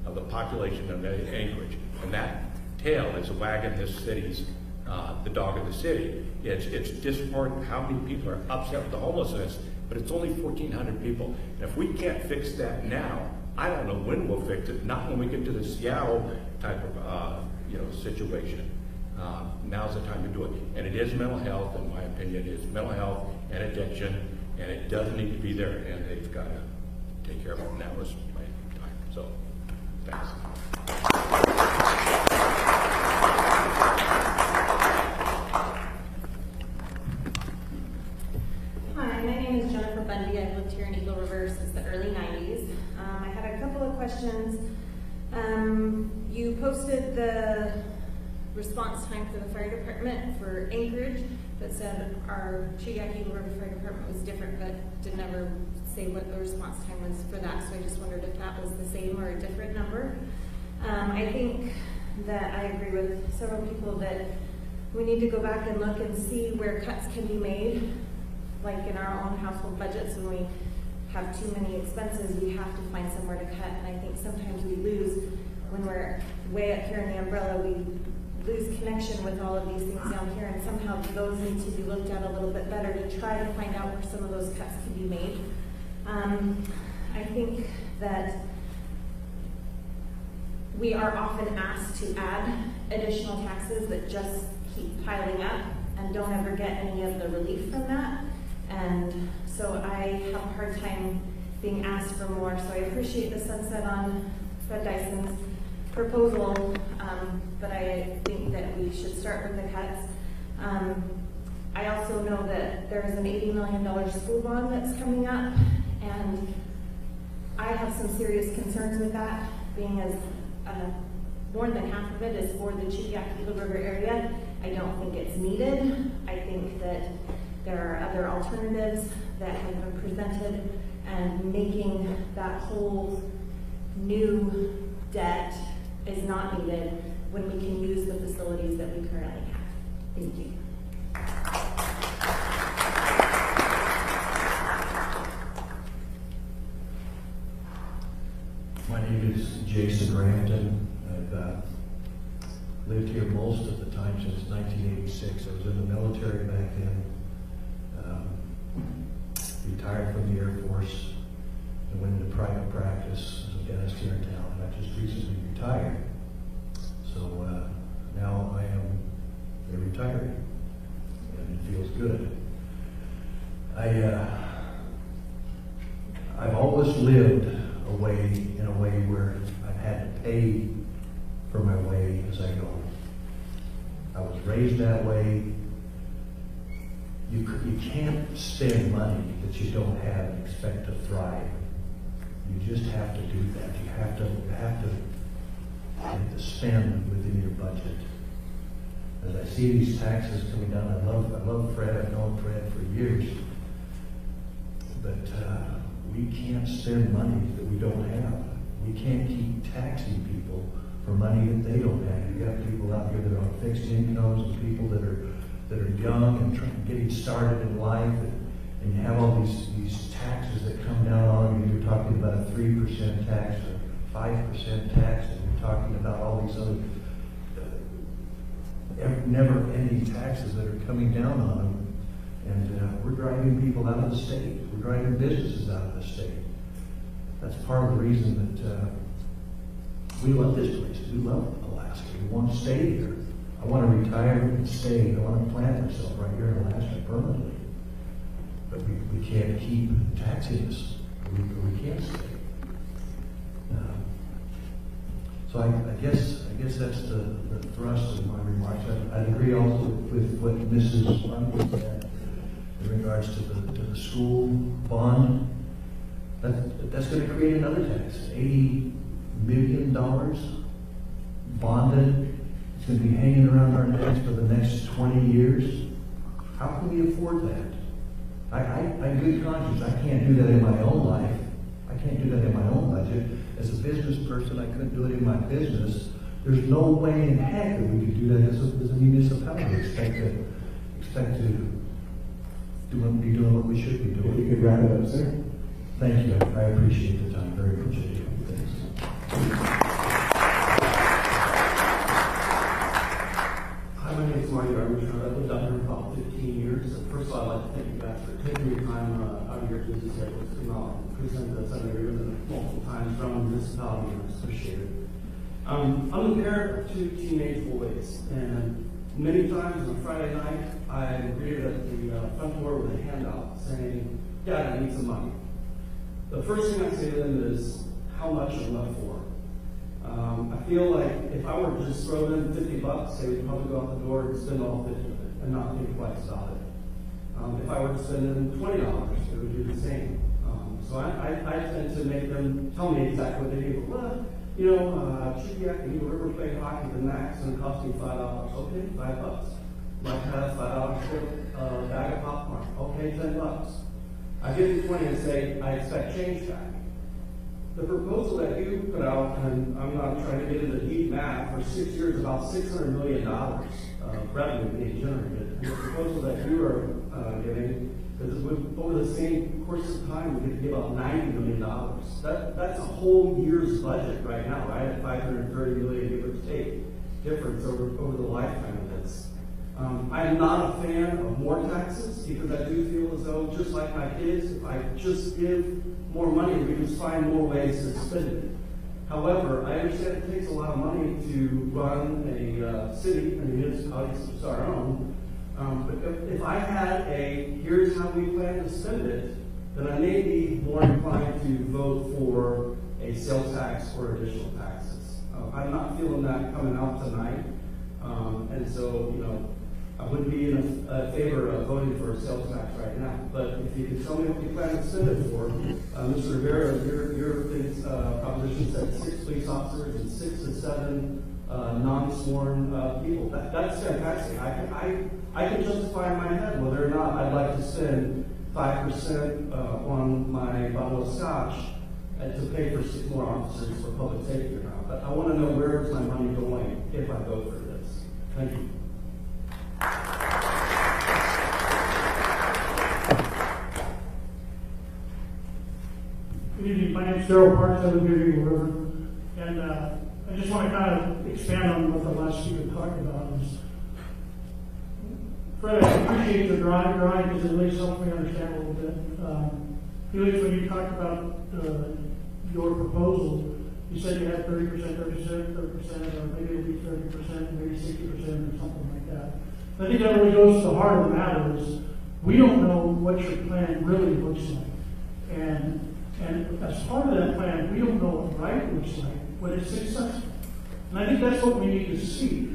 of the population of Anchorage. And that tail is wagging this city's, the dog of the city. It's disheartening how many people are upset with the homelessness, but it's only 1,400 people. And if we can't fix that now, I don't know when we'll fix it, not when we get to the Seattle type of situation. Now's the time to do it. And it is mental health, in my opinion. It's mental health and addiction, and it does need to be there, and they've got to take care of it. And that was my time. So, thanks. Hi, my name is Jennifer Bundy. I've lived here in Eagle River since the early 90s. I had a couple of questions. You posted the response time for the fire department for Anchorage that said our Chugach Eagle River Fire Department was different, but didn't ever say what the response time was for that. So I just wondered if that was the same or a different number. I think that I agree with several people that we need to go back and look and see where cuts can be made, like in our own household budgets. When we have too many expenses, we have to find somewhere to cut. And I think sometimes we lose when we're way up here in the umbrella. We lose connection with all of these things down here, and somehow those need to be looked at a little bit better to try to find out where some of those cuts can be made. I think that we are often asked to add additional taxes that just keep piling up and don't ever get any of the relief from that. And so I have a hard time being asked for more. So I appreciate the sunset on Fred Dyson's proposal, but I think that we should start with the cuts. I also know that there's an $80 million school bond that's coming up, and I have some serious concerns with that, being as a more than half of it is for the Chugiak Eagle River area. I don't think it's needed. I think that there are other alternatives that have been presented, and making that whole new debt is not needed when we can use the facilities that we currently have. Thank you. My name is Jason Rampton. I've lived here most of the time since 1986. I was in the military back then, retired from the Air Force, and went into private practice as a dentist here in town, and I just recently retired. So now I am a retiree, and it feels good. I've always lived in a way where I've had to pay for my way as I go. I was raised that way. You can't spend money that you don't have and expect to thrive. You just have to do that. You have to spend within your budget. As I see these taxes coming down, I love Fred. I've known Fred for years. But we can't spend money that we don't have. We can't keep taxing people for money that they don't have. You've got people out here that are on fixed incomes, and people that are young and getting started in life, and you have all these taxes that come down on you. You're talking about a 3% tax or 5% tax, and you're talking about all these other never-ending taxes that are coming down on them. And we're driving people out of the state. We're driving businesses out of the state. That's part of the reason that we love this place. We love Alaska. We want to stay here. I want to retire and stay. I want to plant myself right here in Alaska permanently. But we can't keep taxing us. We can't stay. So I guess that's the thrust of my remarks. I'd agree also with what Mrs. Lundy said in regards to the school bond. That's going to create another tax. $80 million bonded. It's going to be hanging around our necks for the next 20 years. How can we afford that? I'm good conscience. I can't do that in my own life. I can't do that in my own budget. As a business person, I couldn't do it in my business. There's no way in heck that we could do that as a municipality. Expect to be doing what we should be doing. If you could wrap it up, sir. Thank you. I appreciate the time. Very appreciative. Thanks. Hi, my name is Marty Garbage. I've lived out here for about 15 years. First of all, I'd like to thank you guys for taking your time out of your busy schedules to come out and present the Southern Area multiple times from the municipality, and I appreciate it. I'm the parent of two teenage boys, and many times on Friday night, I'm greeted at the front door with a handout saying, "Dad, I need some money." The first thing I say to them is, "How much are left for?" I feel like if I were to just throw them $50, they would probably go out the door and spend all 50 of it and not think twice about it. If I were to spend them $20, they would do the same. So I tend to make them tell me exactly what they do. Well, Chugiak and Eagle River playing hockey, the max, and it cost me $5. Okay, $5. Like have $5 for a bag of popcorn. Okay, $10. I give them 20 and say, I expect change back. The proposal that you put out, and I'm not trying to get into deep math, for 6 years, about $600 million of revenue being generated. And the proposal that you are giving is over the same course of time, we could give out $90 million. That's a whole year's budget right now, right? At $530 million, give or take, difference over the lifetime of this. I'm not a fan of more taxes because I do feel as though, just like my kids, if I just give more money, we just find more ways to spend it. However, I understand it takes a lot of money to run a city, and municipality such as our own. But if I had here's how we plan to spend it, then I may be more inclined to vote for a sales tax or additional taxes. I'm not feeling that coming out tonight. And so, I wouldn't be in favor of voting for a sales tax right now. But if you could tell me what you plan to spend it for, Mr. Rivera, your proposition said 6 police officers and 6 to 7 non-sworn people. That's fantastic. I can justify in my head whether or not I'd like to spend 5% on my bottle of scotch to pay for 6 more officers for public safety or not. But I want to know where is my money going if I vote for this. Thank you. Good evening. My name is Daryl Parks. I live near Eagle River. And I just want to kind of expand on what the last speaker talked about. Fred, I appreciate your drawing because it really helps me understand a little bit. Felix, when you talked about your proposal, you said you had 30%, 30%, or maybe it'll be 30%, maybe 60% or something like that. I think that really goes to the heart of the matter is we don't know what your plan really looks like. And as part of that plan, we don't know what right looks like when it's successful. And I think that's what we need to see.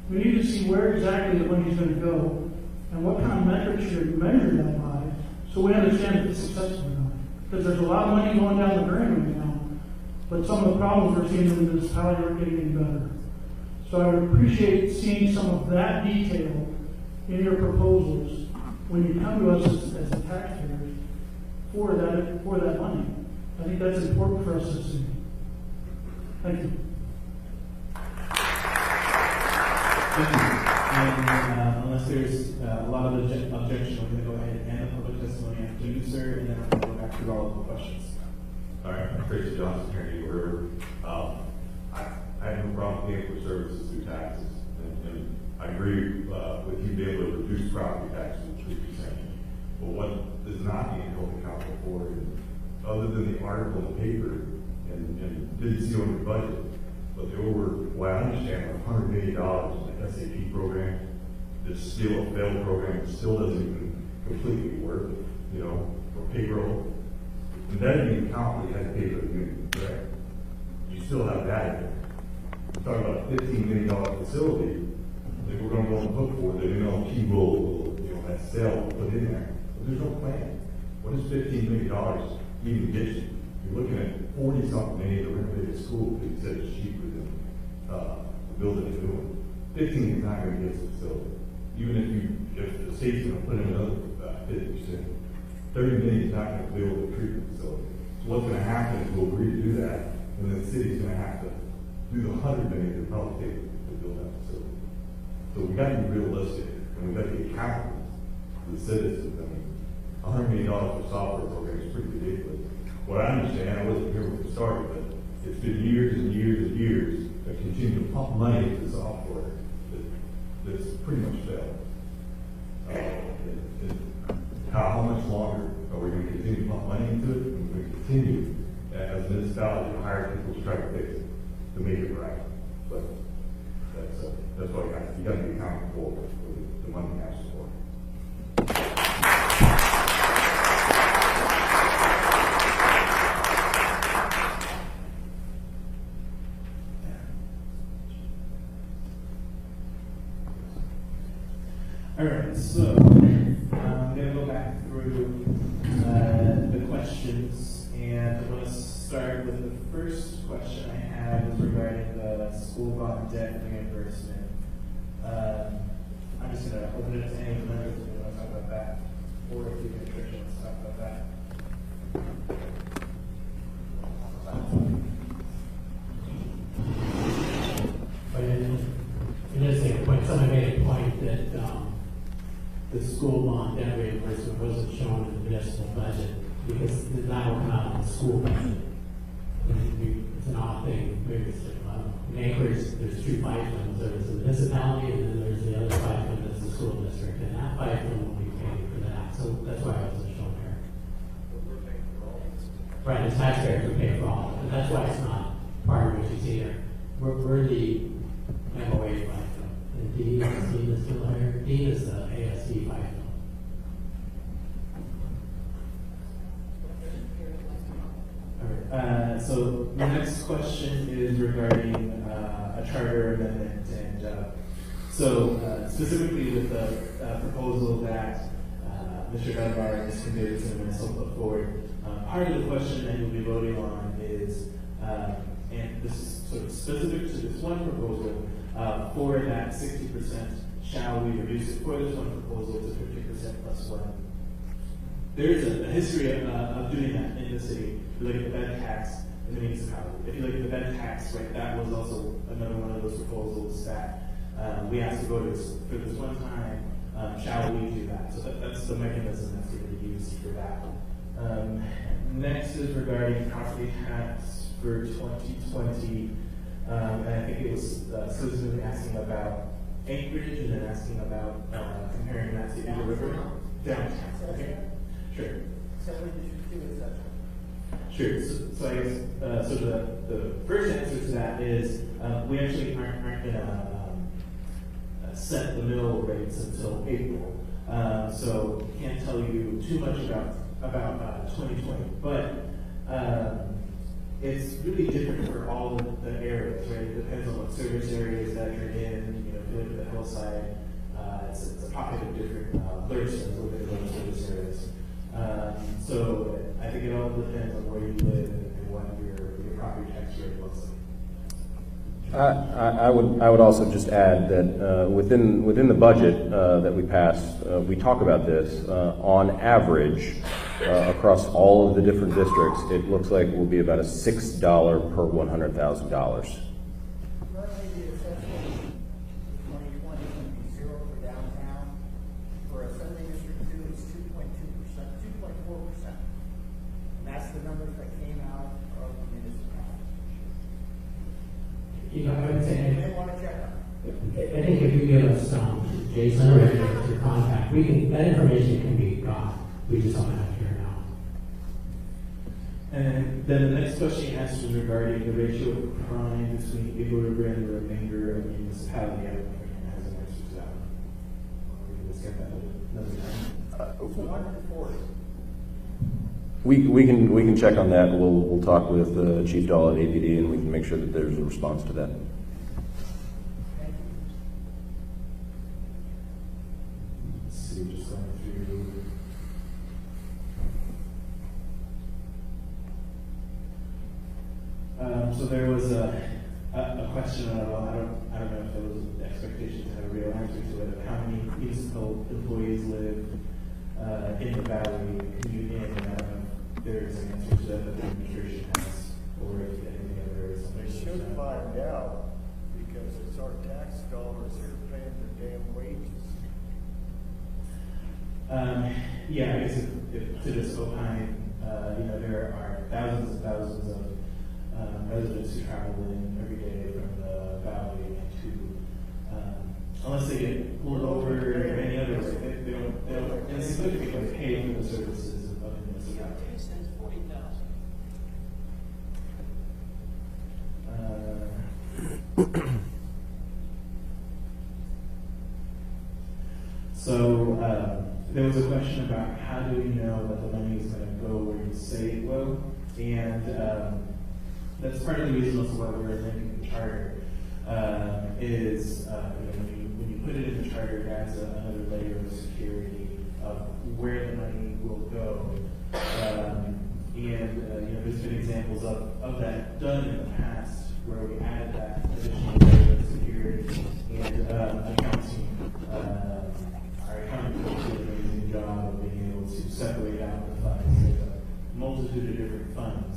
We need to see where exactly the money's going to go and what kind of metrics you're measuring that by so we understand if it's successful or not. Because there's a lot of money going down the drain right now, but some of the problems we're seeing in the municipality aren't getting any better. So I would appreciate seeing some of that detail in your proposals when you come to us as the taxpayers for that money. I think that's important for us to see. Thank you. Thank you. And unless there's a lot of objection, we're going to go ahead and end the public testimony after you, sir, and then we're going to go back through all of the questions. All right, I'm Tracy Johnson here in Eagle River. I have no problem paying for services through taxes, and I agree with you being able to reduce property taxes to 3%. But what is not being held accountable for is, other than the article in the paper, and didn't see on your budget, but there were, what I understand, $100 million in the SAP program. It's still a failed program. It still doesn't even completely work, for payroll. And that didn't even count what you had to pay for the union, correct? You still have that in there. We're talking about a $15 million facility that we're going to go on the hook for, that MLT will, that sale will put in there. But there's no plan. What does $15 million even get you? You're looking at 40-something million to renovate a school because you said it's cheaper than building a new one. 15 is not going to get us a facility. Even if the state's going to put in another 50%, 30 million is not going to build a treatment facility. So what's going to happen is we'll agree to do that, and then the city's going to have to do the 100 million to probably take to build that facility. So we got to be realistic, and we got to be accountable to the citizens. I mean, $100 million for software program is pretty ridiculous. What I understand, I wasn't here when it started, but it's been years and years and years of continue to pump money into the software that's pretty much failed. How much longer are we going to continue to pump money into it? And we're going to continue as a municipality to hire people to try to fix it, to make it right. But that's why you got to be accountable for the money you ask for. All right, so I'm going to go back through the questions, and I'm going to start with the first question I have is regarding the school bond debt reimbursement. I'm just going to open it to any of the members if you want to talk about that, or if you can Tricia, let's talk about that. But it is a point, somebody made a point that the school bond debt reimbursement wasn't shown in the municipal budget because it's not working out in the school budget. It's an odd thing. In Anchorage, there's 2 fight funds. There's the municipality and then there's the other fight fund that's the school district. And that fight fund will be paying for that. So that's why it wasn't shown here. Right, the taxpayers are paying for all of it. And that's why it's not part of what you see here. We're the MOA fight fund. And Dean is still here. Dean is the ASD fight fund. So the next question is regarding a charter amendment, and specifically with the proposal that Mr. Dunbar and Mr. Davidson and myself put forward. Part of the question that you'll be voting on is and this is sort of specific to this one proposal, for that 60%, shall we reduce it for this one proposal to 50% plus one? There's a history of doing that in the city. If you look at the bed tax in the municipality. If you look at the bed tax, right, that was also another one of those proposals that we asked to voters for this one time. Shall we do that? So that's the mechanism that's going to be used for that. Next is regarding property tax for 2020. And I think it was Susan asking about Anchorage and then asking about comparing that to Eagle River. Downtown. Okay. Sure. Sure. So I guess so. The first answer to that is we actually aren't going to set the mill rates until April. So can't tell you too much about 2020, but it's really different for all of the areas, right? It depends on what service areas that you're in. You know, if you look at the hillside, it's a pocket of different Thurston's within those service areas. So I think it all depends on where you live and what your property tax rate looks like. I would also just add that within the budget that we passed, we talk about this. On average, across all of the different districts, it looks like it will be about a $6 per $100,000. You know, I would say, I think if you give us Jason or Richard your contact, that information can be got. We just don't have it here now. And then the next question you asked was regarding the ratio of crime between Eagle River and the remainder of the municipality. I don't think anyone has an answer to that one. We can just get that another time. We can check on that. We'll talk with Chief Dahl at APD, and we can make sure that there's a response to that. Let's see, just going through. So there was a question of, I don't know if there was an expectation to have a real answer to it, of how many municipal employees live in the valley, commute in, and I don't know if there's an answer to that the administration has, or if anything other is. They should find out, because it's our tax dollars that are paying their damn wages. Yeah, I guess if to just opine, there are thousands and thousands of residents who travel in every day from the valley to, unless they get pulled over or any other way, they don't insignificantly pay for the services of the municipality. So there was a question about how do we know that the money is going to go where you say it will, and that's part of the reason also why we're amending the charter. When you put it in the charter, it adds another layer of security of where the money will go. There's been examples of that done in the past where we added that additional layer of security and accounting. Our accounting folks did an amazing job of being able to separate out the funds. There's a multitude of different funds.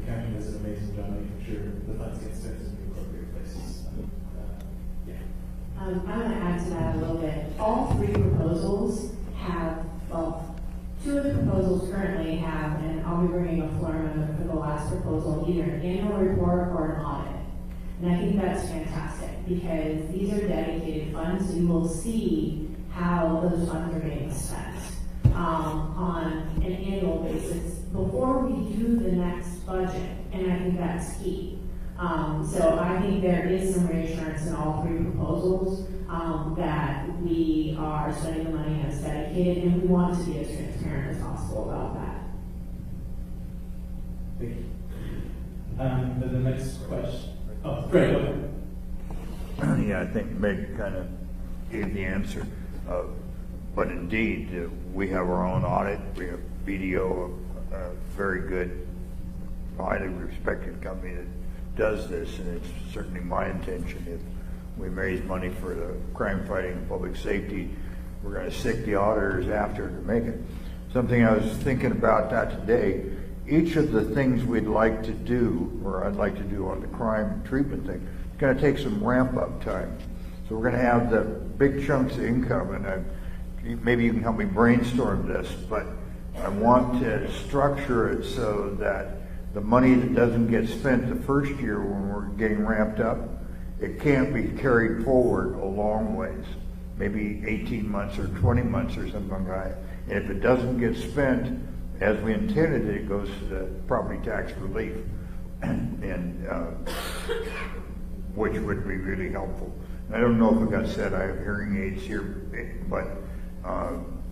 Accounting does an amazing job making sure the funds get spent in the appropriate places. I'm going to add to that a little bit. All three proposals have, two of the proposals currently have, and I'll be bringing a form for the last proposal, either an annual report or an audit. And I think that's fantastic because these are dedicated funds, so you will see how those funds are being spent on an annual basis before we do the next budget, and I think that's key. So I think there is some reassurance in all three proposals that we are spending the money as dedicated, and we want to be as transparent as possible about that. Thank you. Then the next question. Oh, Greg, go ahead. Yeah, I think Meg kind of gave the answer. But indeed, we have our own audit. We have BDO, a very good, highly respected company that does this, and it's certainly my intention, if we raise money for the crime fighting and public safety, we're going to stick the auditors after to make it. Something I was thinking about that today, each of the things we'd like to do, or I'd like to do on the crime treatment thing, it's going to take some ramp up time. So we're going to have the big chunks of income, and maybe you can help me brainstorm this, but I want to structure it so that the money that doesn't get spent the first year when we're getting ramped up, it can't be carried forward a long ways, maybe 18 months or 20 months or something like that. And if it doesn't get spent as we intended, it goes to the property tax relief, and which would be really helpful. I don't know if it got said, I have hearing aids here, but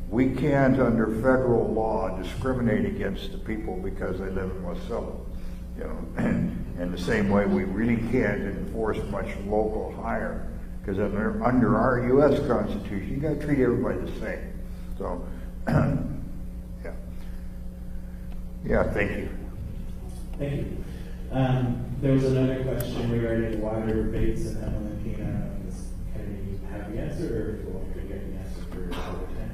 we can't, under federal law, discriminate against the people because they live in Wasilla. You know, and the same way we really can't enforce much local hire, because under our U.S. Constitution, you got to treat everybody the same. So, yeah, thank you. Thank you. There was another question regarding water rates and Pena. Can you have the answer, or if you want to get the answer for overtime?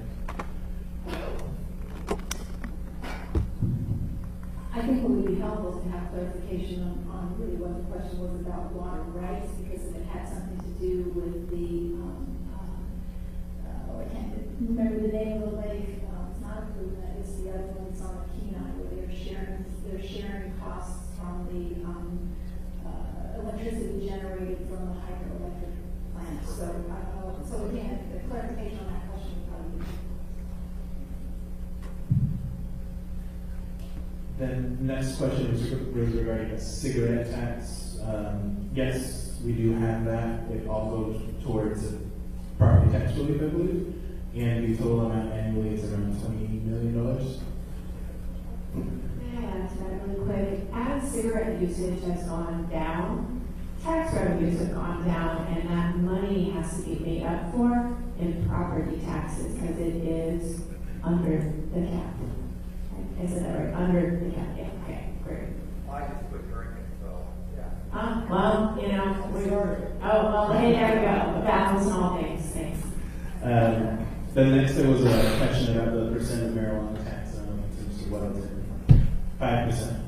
I think what would be helpful is to have clarification on really what the question was about water rights, because if it had something to do with the, I can't remember the name of the lake, it's not a Puna, it's the other one that's on the Kenai, where they're sharing costs from the electricity generated from the hydroelectric plant. So again, the clarification on that question would probably be. Then next question is regarding a cigarette tax. Yes, we do have that. It all goes towards property tax relief, I believe. And the total amount annually is around $20 million. Yeah, that's that really quick. As cigarette usage has gone down, tax revenues have gone down, and that money has to be made up for in property taxes because it is under the cap. Is that right? Under the cap. Yeah, okay, great. I just quit drinking, so, yeah. Well, you know, hey, there we go. That was small things. Thanks. Then next there was a question about the percent of marijuana tax. What is it? 5%.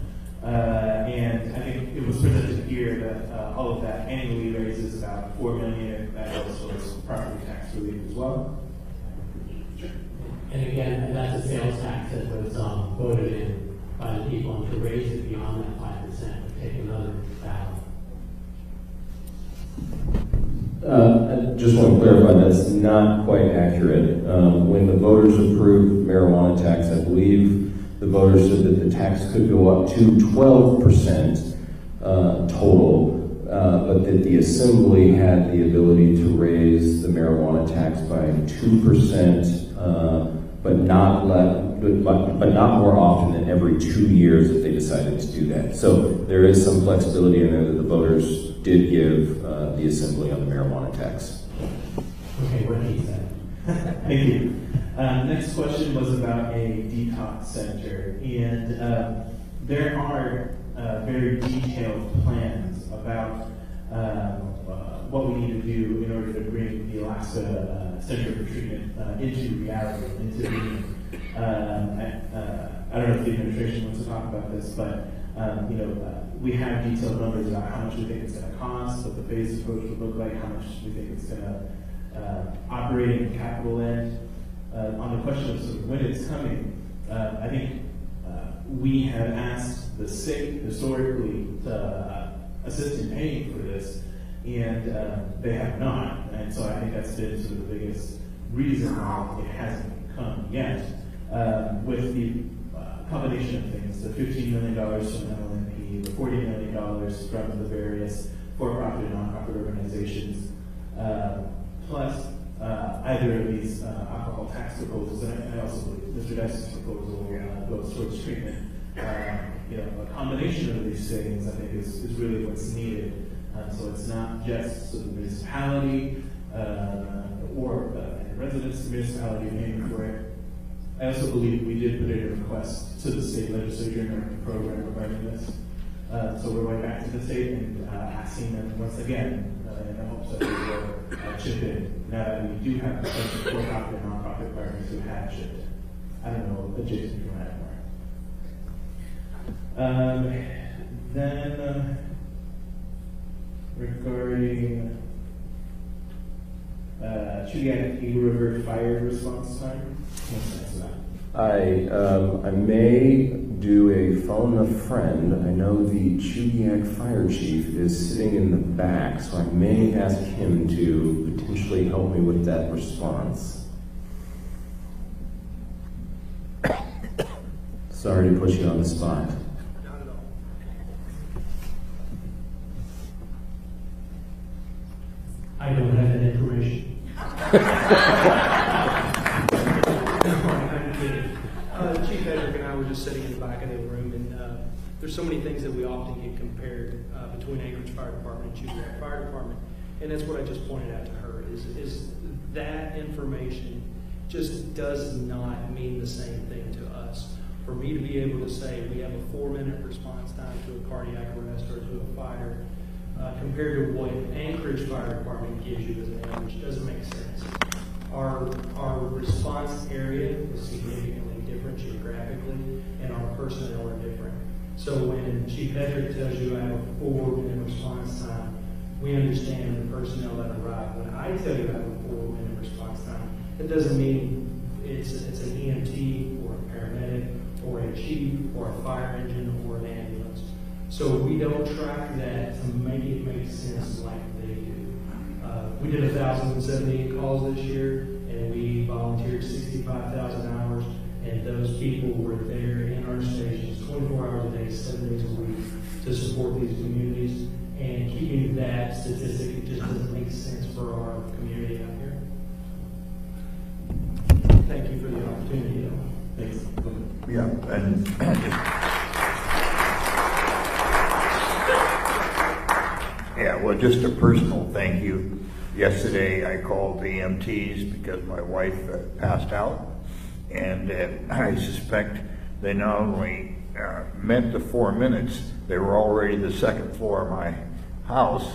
And I think it was presented here that all of that annually raises about $4 million. That also is property tax relief as well. Sure. And again, that's a sales tax that was voted in by the people, and to raise it beyond that 5% would take another ballot. I just want to clarify, that's not quite accurate. When the voters approved marijuana tax, I believe the voters said that the tax could go up to 12% total, but that the Assembly had the ability to raise the marijuana tax by 2%, but not more often than every 2 years if they decided to do that. So there is some flexibility in there that the voters did give the Assembly on the marijuana tax. Okay, what he said. Thank you. Next question was about a detox center, and there are very detailed plans about what we need to do in order to bring the Alaska Center for Treatment into reality, into being. I don't know if the administration wants to talk about this, but we have detailed numbers about how much we think it's going to cost, what the phased approach would look like, how much we think it's going to operate in capital end. On the question of sort of when it's coming, I think we have asked the state historically to assist in paying for this, and they have not. And so I think that's been sort of the biggest reason why it hasn't come yet. With the combination of things, the $15 million from LNP, the $40 million from the various for-profit and non-profit organizations, plus either of these alcohol tax proposals, and I also believe Mr. Dess's proposal goes towards treatment. A combination of these things, I think, is really what's needed. So it's not just sort of the municipality or residents of the municipality paying for it. I also believe we did put in a request to the state legislature in our program regarding this. So we're going back to the state and asking them once again, in the hopes that they will chip in. Now that we do have for-profit and nonprofit partners who have chipped in. I don't know if Jason, you want to add more. Then regarding Chudiak Eagle River fire response time, what's the answer to that? I may do a phone a friend. I know the Chudiak fire chief is sitting in the back, so I may ask him to potentially help me with that response. Sorry to put you on the spot. Not at all. I don't have that information. I'm kidding. Chief Hedrick and I were just sitting in the back of the room, and there's so many things that we often get compared between Anchorage Fire Department and Chudiak Fire Department, and that's what I just pointed out to her, is that information just does not mean the same thing to us. For me to be able to say we have a 4-minute response time to a cardiac arrest or to a fire, compared to what Anchorage Fire Department gives you as an average, doesn't make sense. Our response area is significantly different geographically, and our personnel are different. So when Chief Hedrick tells you I have a 4-minute response time, we understand the personnel that arrive. When I tell you I have a 4-minute response time, it doesn't mean it's an EMT or a paramedic or a chief or a fire engine or an ambulance. So we don't track that to make it make sense like they do. We did 1,078 calls this year, and we volunteered 65,000 hours, and those people were there in our stations 24 hours a day, 7 days a week to support these communities. And keeping that statistic, it just doesn't make sense for our community out here. Thank you for the opportunity. Thanks. Yeah, and yeah, well, just a personal thank you. Yesterday, I called the EMTs because my wife passed out, and I suspect they not only meant the 4 minutes, they were already the second floor of my house,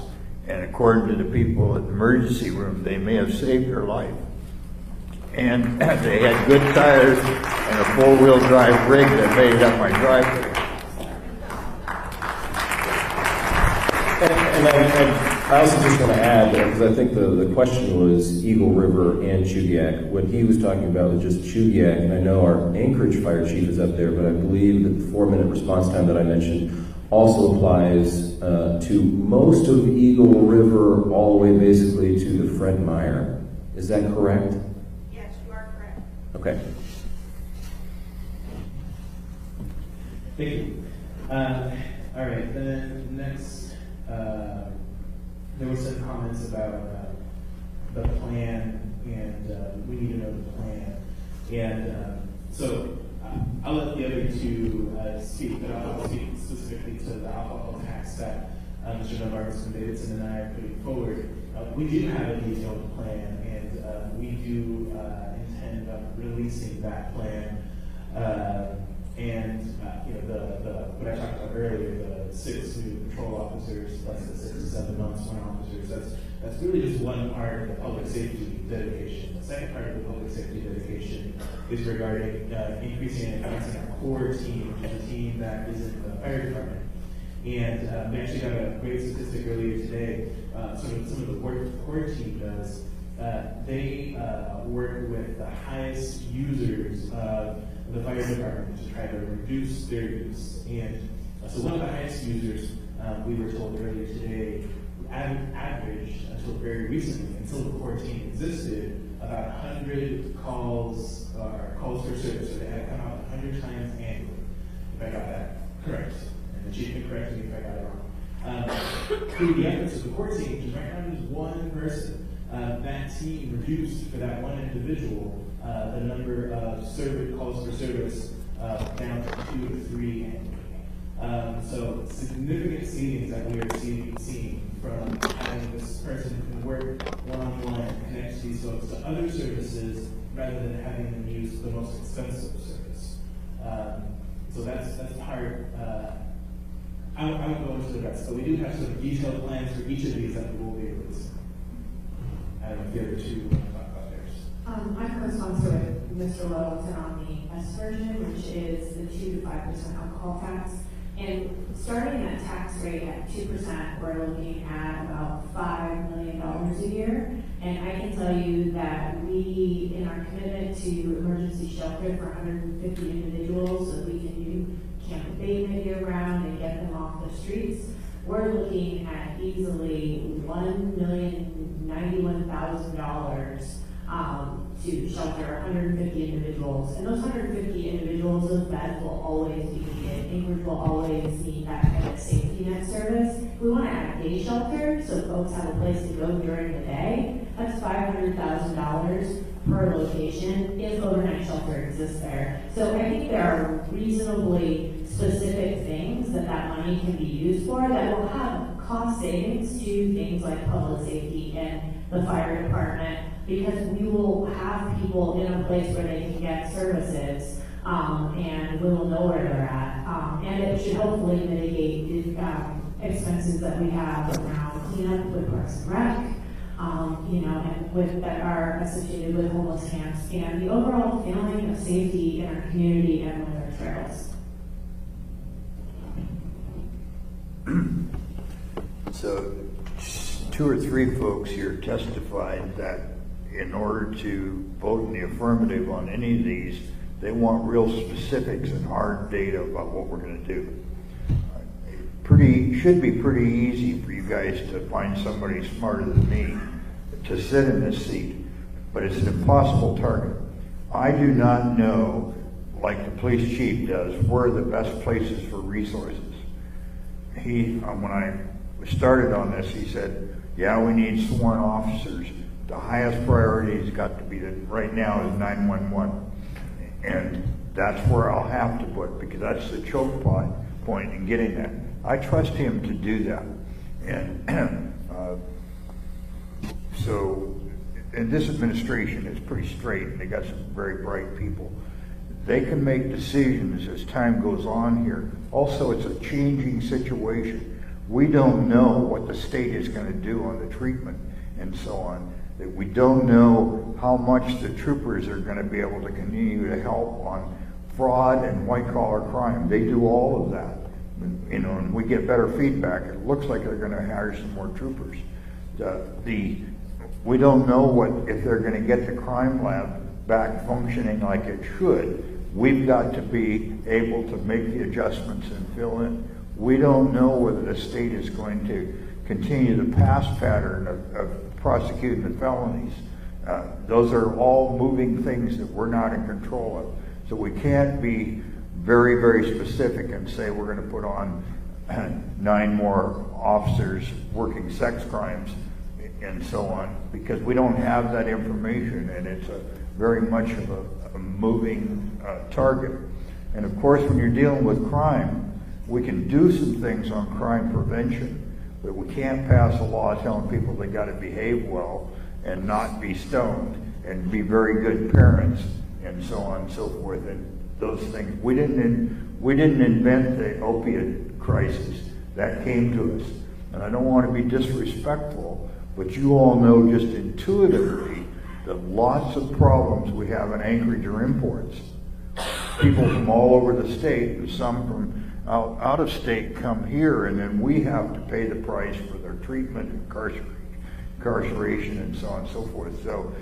and according to the people at the emergency room, they may have saved her life. And they had good tires and a 4-wheel drive rig that made it up my driveway. And I also just want to add, because I think the question was Eagle River and Chudiak. What he was talking about was just Chudiak, and I know our Anchorage fire chief is up there, but I believe that the 4-minute response time that I mentioned also applies to most of Eagle River, all the way basically to the Fred Meyer. Is that correct? Yes, you are correct. Okay. Thank you. All right, then next, there were some comments about the plan, and we need to know the plan. And so I'll let the other two speak, but I'll speak specifically to the alcohol tax that Mr. Novartis and Davidson and I are putting forward. We do have a detailed plan, and we do intend on releasing that plan. What I talked about earlier, the 6 new patrol officers plus the 6 to 7 months one officers, that's really just one part of the public safety dedication. The second part of the public safety dedication is regarding increasing and advancing our core team, which is a team that is in the fire department. And we actually got a great statistic earlier today. Some of the work the core team does, they work with the highest users of the fire department to try to reduce their use. And so one of the highest users, we were told earlier today, average until very recently, until the core team existed, about 100 calls for service. So they had to come out 100 times annually, if I got that correct. And the chief can correct me if I got it wrong. Through the efforts of the core team, which is right now just one person, that team reduced for that one individual the number of calls for service down to 2 to 3 annually. So significant savings that we are seeing from having this person who can work one-on-one and connect these folks to other services rather than having them use the most expensive service. So that's part I won't go into the rest, but we do have sort of detailed plans for each of these that we will be releasing. I don't know if the other two want to talk about theirs. I correspond with Mr. Littleton on the S version, which is the 2 to 5% alcohol tax. And starting that tax rate at 2%, we're looking at about $5 million a year. And I can tell you that we, in our commitment to emergency shelter for 150 individuals, so we can do camp abatement year round and get them off the streets, we're looking at easily $1,091,000 to shelter 150 individuals. And those 150 individuals, those beds will always be needed. Anchorage will always need that kind of safety net service. We want to add day shelter so folks have a place to go during the day. That's $500,000 per location if overnight shelter exists there. So I think there are reasonably specific things that money can be used for that will have cost savings to things like public safety and the fire department, because we will have people in a place where they can get services, and we will know where they're at. And it should hopefully mitigate the expenses that we have around cleanup with Parks and Rec, and with that are associated with homeless camps, and the overall feeling of safety in our community and with our trails. So 2 or 3 folks here testified that in order to vote in the affirmative on any of these, they want real specifics and hard data about what we're going to do. Should be pretty easy for you guys to find somebody smarter than me to sit in this seat, but it's an impossible target. I do not know, like the police chief does, where are the best places for resources. When I started on this, he said, yeah, we need sworn officers. The highest priority has got to be, right now, is 911. And that's where I'll have to put, because that's the choke point in getting that. I trust him to do that. And and this administration is pretty straight, and they got some very bright people. They can make decisions as time goes on here. Also, it's a changing situation. We don't know what the state is going to do on the treatment and so on. That we don't know how much the troopers are going to be able to continue to help on fraud and white-collar crime. They do all of that. And we get better feedback. It looks like they're going to hire some more troopers. We don't know if they're going to get the crime lab back functioning like it should. We've got to be able to make the adjustments and fill in. We don't know whether the state is going to continue the past pattern of prosecuting the felonies. Those are all moving things that we're not in control of. So we can't be very, very specific and say we're going to put on 9 more officers working sex crimes and so on, because we don't have that information, and it's very much of a moving target. And of course, when you're dealing with crime, we can do some things on crime prevention, but we can't pass a law telling people they got to behave well and not be stoned and be very good parents and so on and so forth. And those things, we didn't invent the opiate crisis. That came to us. And I don't want to be disrespectful, but you all know just intuitively that lots of problems we have in Anchorage are imports. People from all over the state, and some from out of state, come here, and then we have to pay the price for their treatment, incarceration, and so on and so forth. So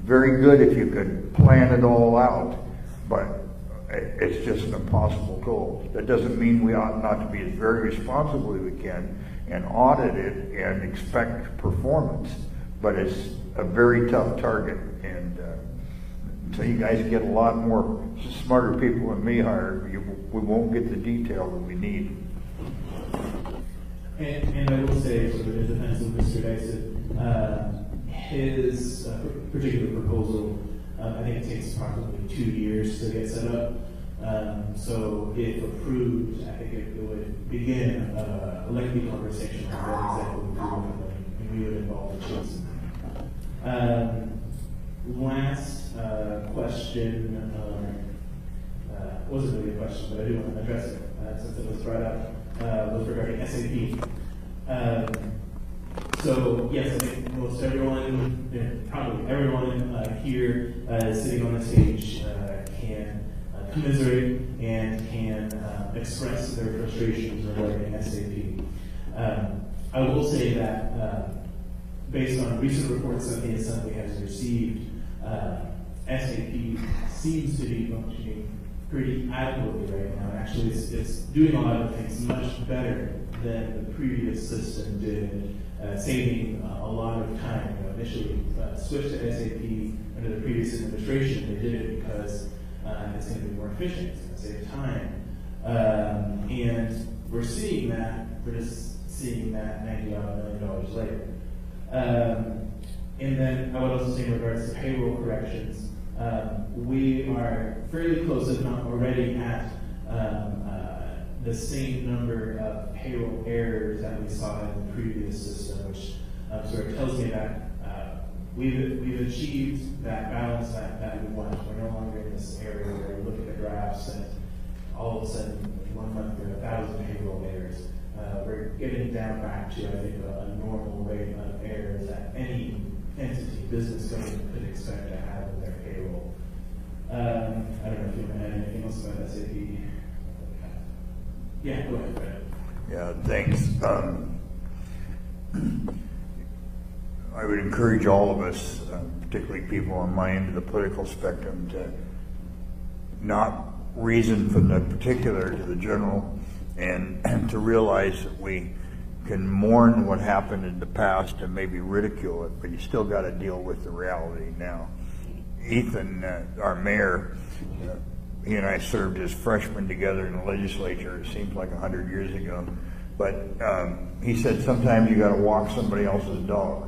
very good if you could plan it all out, but it's just an impossible goal. That doesn't mean we ought not to be as very responsible as we can and audit it and expect performance, but it's a very tough target. And until you guys get a lot more smarter people than me hired, we won't get the detail that we need. And I will say, sort of in defense of Mr. Dyson, his particular proposal, I think it takes approximately 2 years to get set up. So if approved, I think it would begin a lengthy conversation on what exactly we do, and we would involve the chiefs. Last question, wasn't really a question, but I do want to address it since it was brought up. was regarding SAP. So yes, I think most everyone, probably everyone here sitting on the stage can commiserate and can express their frustrations regarding SAP. I will say that based on recent reports that the Assembly has received, SAP seems to be functioning pretty adequately right now. Actually, it's doing a lot of things much better than the previous system did, saving a lot of time. Initially switched to SAP under the previous administration. They did it because it's going to be more efficient, it's going to save time. And we're seeing that, we're just seeing that $90 million later. And then I would also say in regards to payroll corrections, we are fairly close, if not already, at the same number of payroll errors that we saw in the previous system, which sort of tells me that we've achieved that balance that we want. We're no longer in this area where we look at the graphs and all of a sudden, 1 month there are 1,000 payroll errors. We're getting down back to, I think, a normal rate of errors that any entity, business government could expect to have in their payroll. I don't know if you want to add anything else about SAP. Yeah, go ahead, Fred. Yeah, thanks. I would encourage all of us, particularly people on my end of the political spectrum, to not reason from the particular to the general, and to realize that we can mourn what happened in the past and maybe ridicule it, but you still got to deal with the reality now. Ethan, our mayor, he and I served as freshmen together in the legislature. It seems like 100 years ago, but he said sometimes you got to walk somebody else's dog.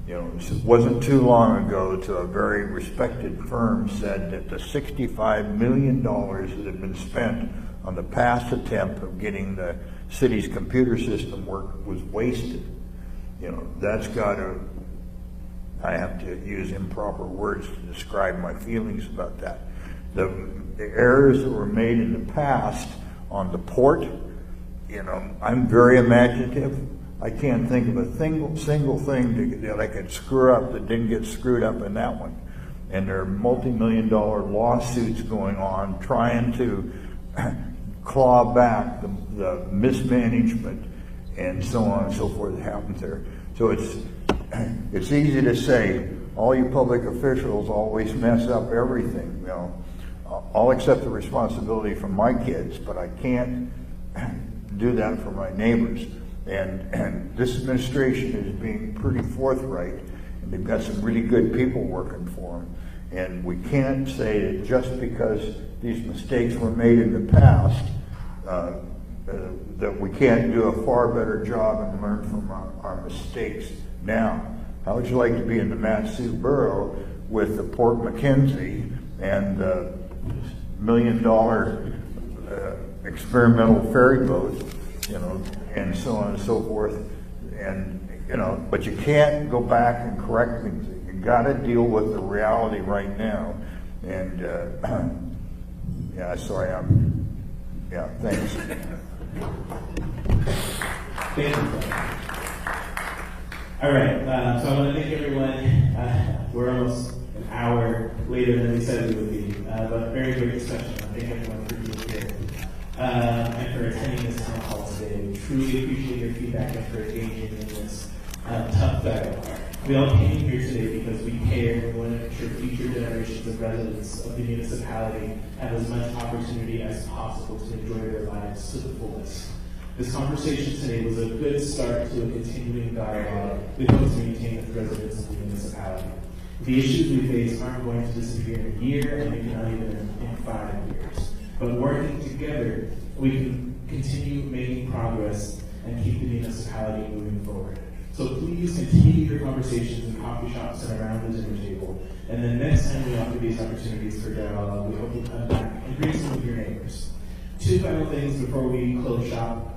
It wasn't too long ago to a very respected firm said that the $65 million that had been spent on the past attempt of getting the city's computer system work was wasted. That's got to, I have to use improper words to describe my feelings about that. The errors that were made in the past on the port, I'm very imaginative. I can't think of a single thing that I could screw up that didn't get screwed up in that one. And there are multi-million-dollar lawsuits going on trying to claw back the mismanagement and so on and so forth that happens there. So it's easy to say, all you public officials always mess up everything. I'll accept the responsibility for my kids, but I can't do that for my neighbors. And this administration is being pretty forthright, and they've got some really good people working for them. And we can't say that just because these mistakes were made in the past, that we can't do a far better job and learn from our mistakes now. How would you like to be in the Mat-Su Borough with the Port McKenzie and the $1 million experimental ferry boat, and so on and so forth, and but you can't go back and correct things. You got to deal with the reality right now. And yeah, sorry, thanks. Thank you. All right, so I want to thank everyone. We're almost an hour later than we said we would be, but very great discussion. I thank everyone for being here and for attending this town hall today. We truly appreciate your feedback and for engaging in this tough dialogue. We all came here today because we care and we want to ensure future generations of residents of the municipality have as much opportunity as possible to enjoy their lives to the fullest. This conversation today was a good start to a continuing dialogue we hope to maintain with residents of the municipality. The issues we face aren't going to disappear in a year, and maybe not even in 5 years. But working together, we can continue making progress and keep the municipality moving forward. So please continue your conversations in coffee shops and around the dinner table. And then next time we offer these opportunities for dialogue, we hope you'll come back and bring some of your neighbors. 2 final things before we close shop.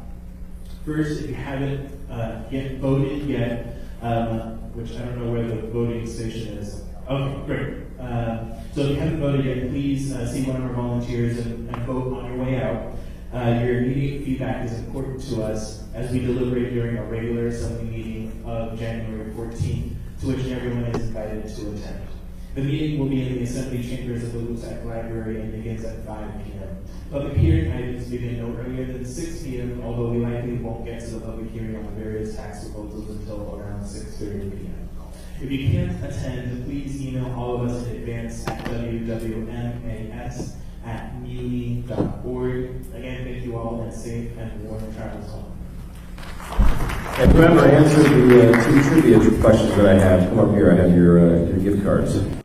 First, if you haven't yet voted yet, which I don't know where the voting station is. Okay, great. So if you haven't voted yet, please see one of our volunteers and vote on your way out. Your immediate feedback is important to us as we deliberate during our regular assembly meeting of January 14th, to which everyone is invited to attend. The meeting will be in the assembly chambers of the Lusac Library and begins at 5 p.m. Public hearing items begin no earlier than 6 p.m., although we likely won't get to the public hearing on the various tax proposals until around 6:30 p.m. If you can't attend, please email all of us in advance at wwmas@muni.org. Again, thank you all, and safe and warm travels home. And whoever answered the two trivia questions that I have, come up here. I have your gift cards.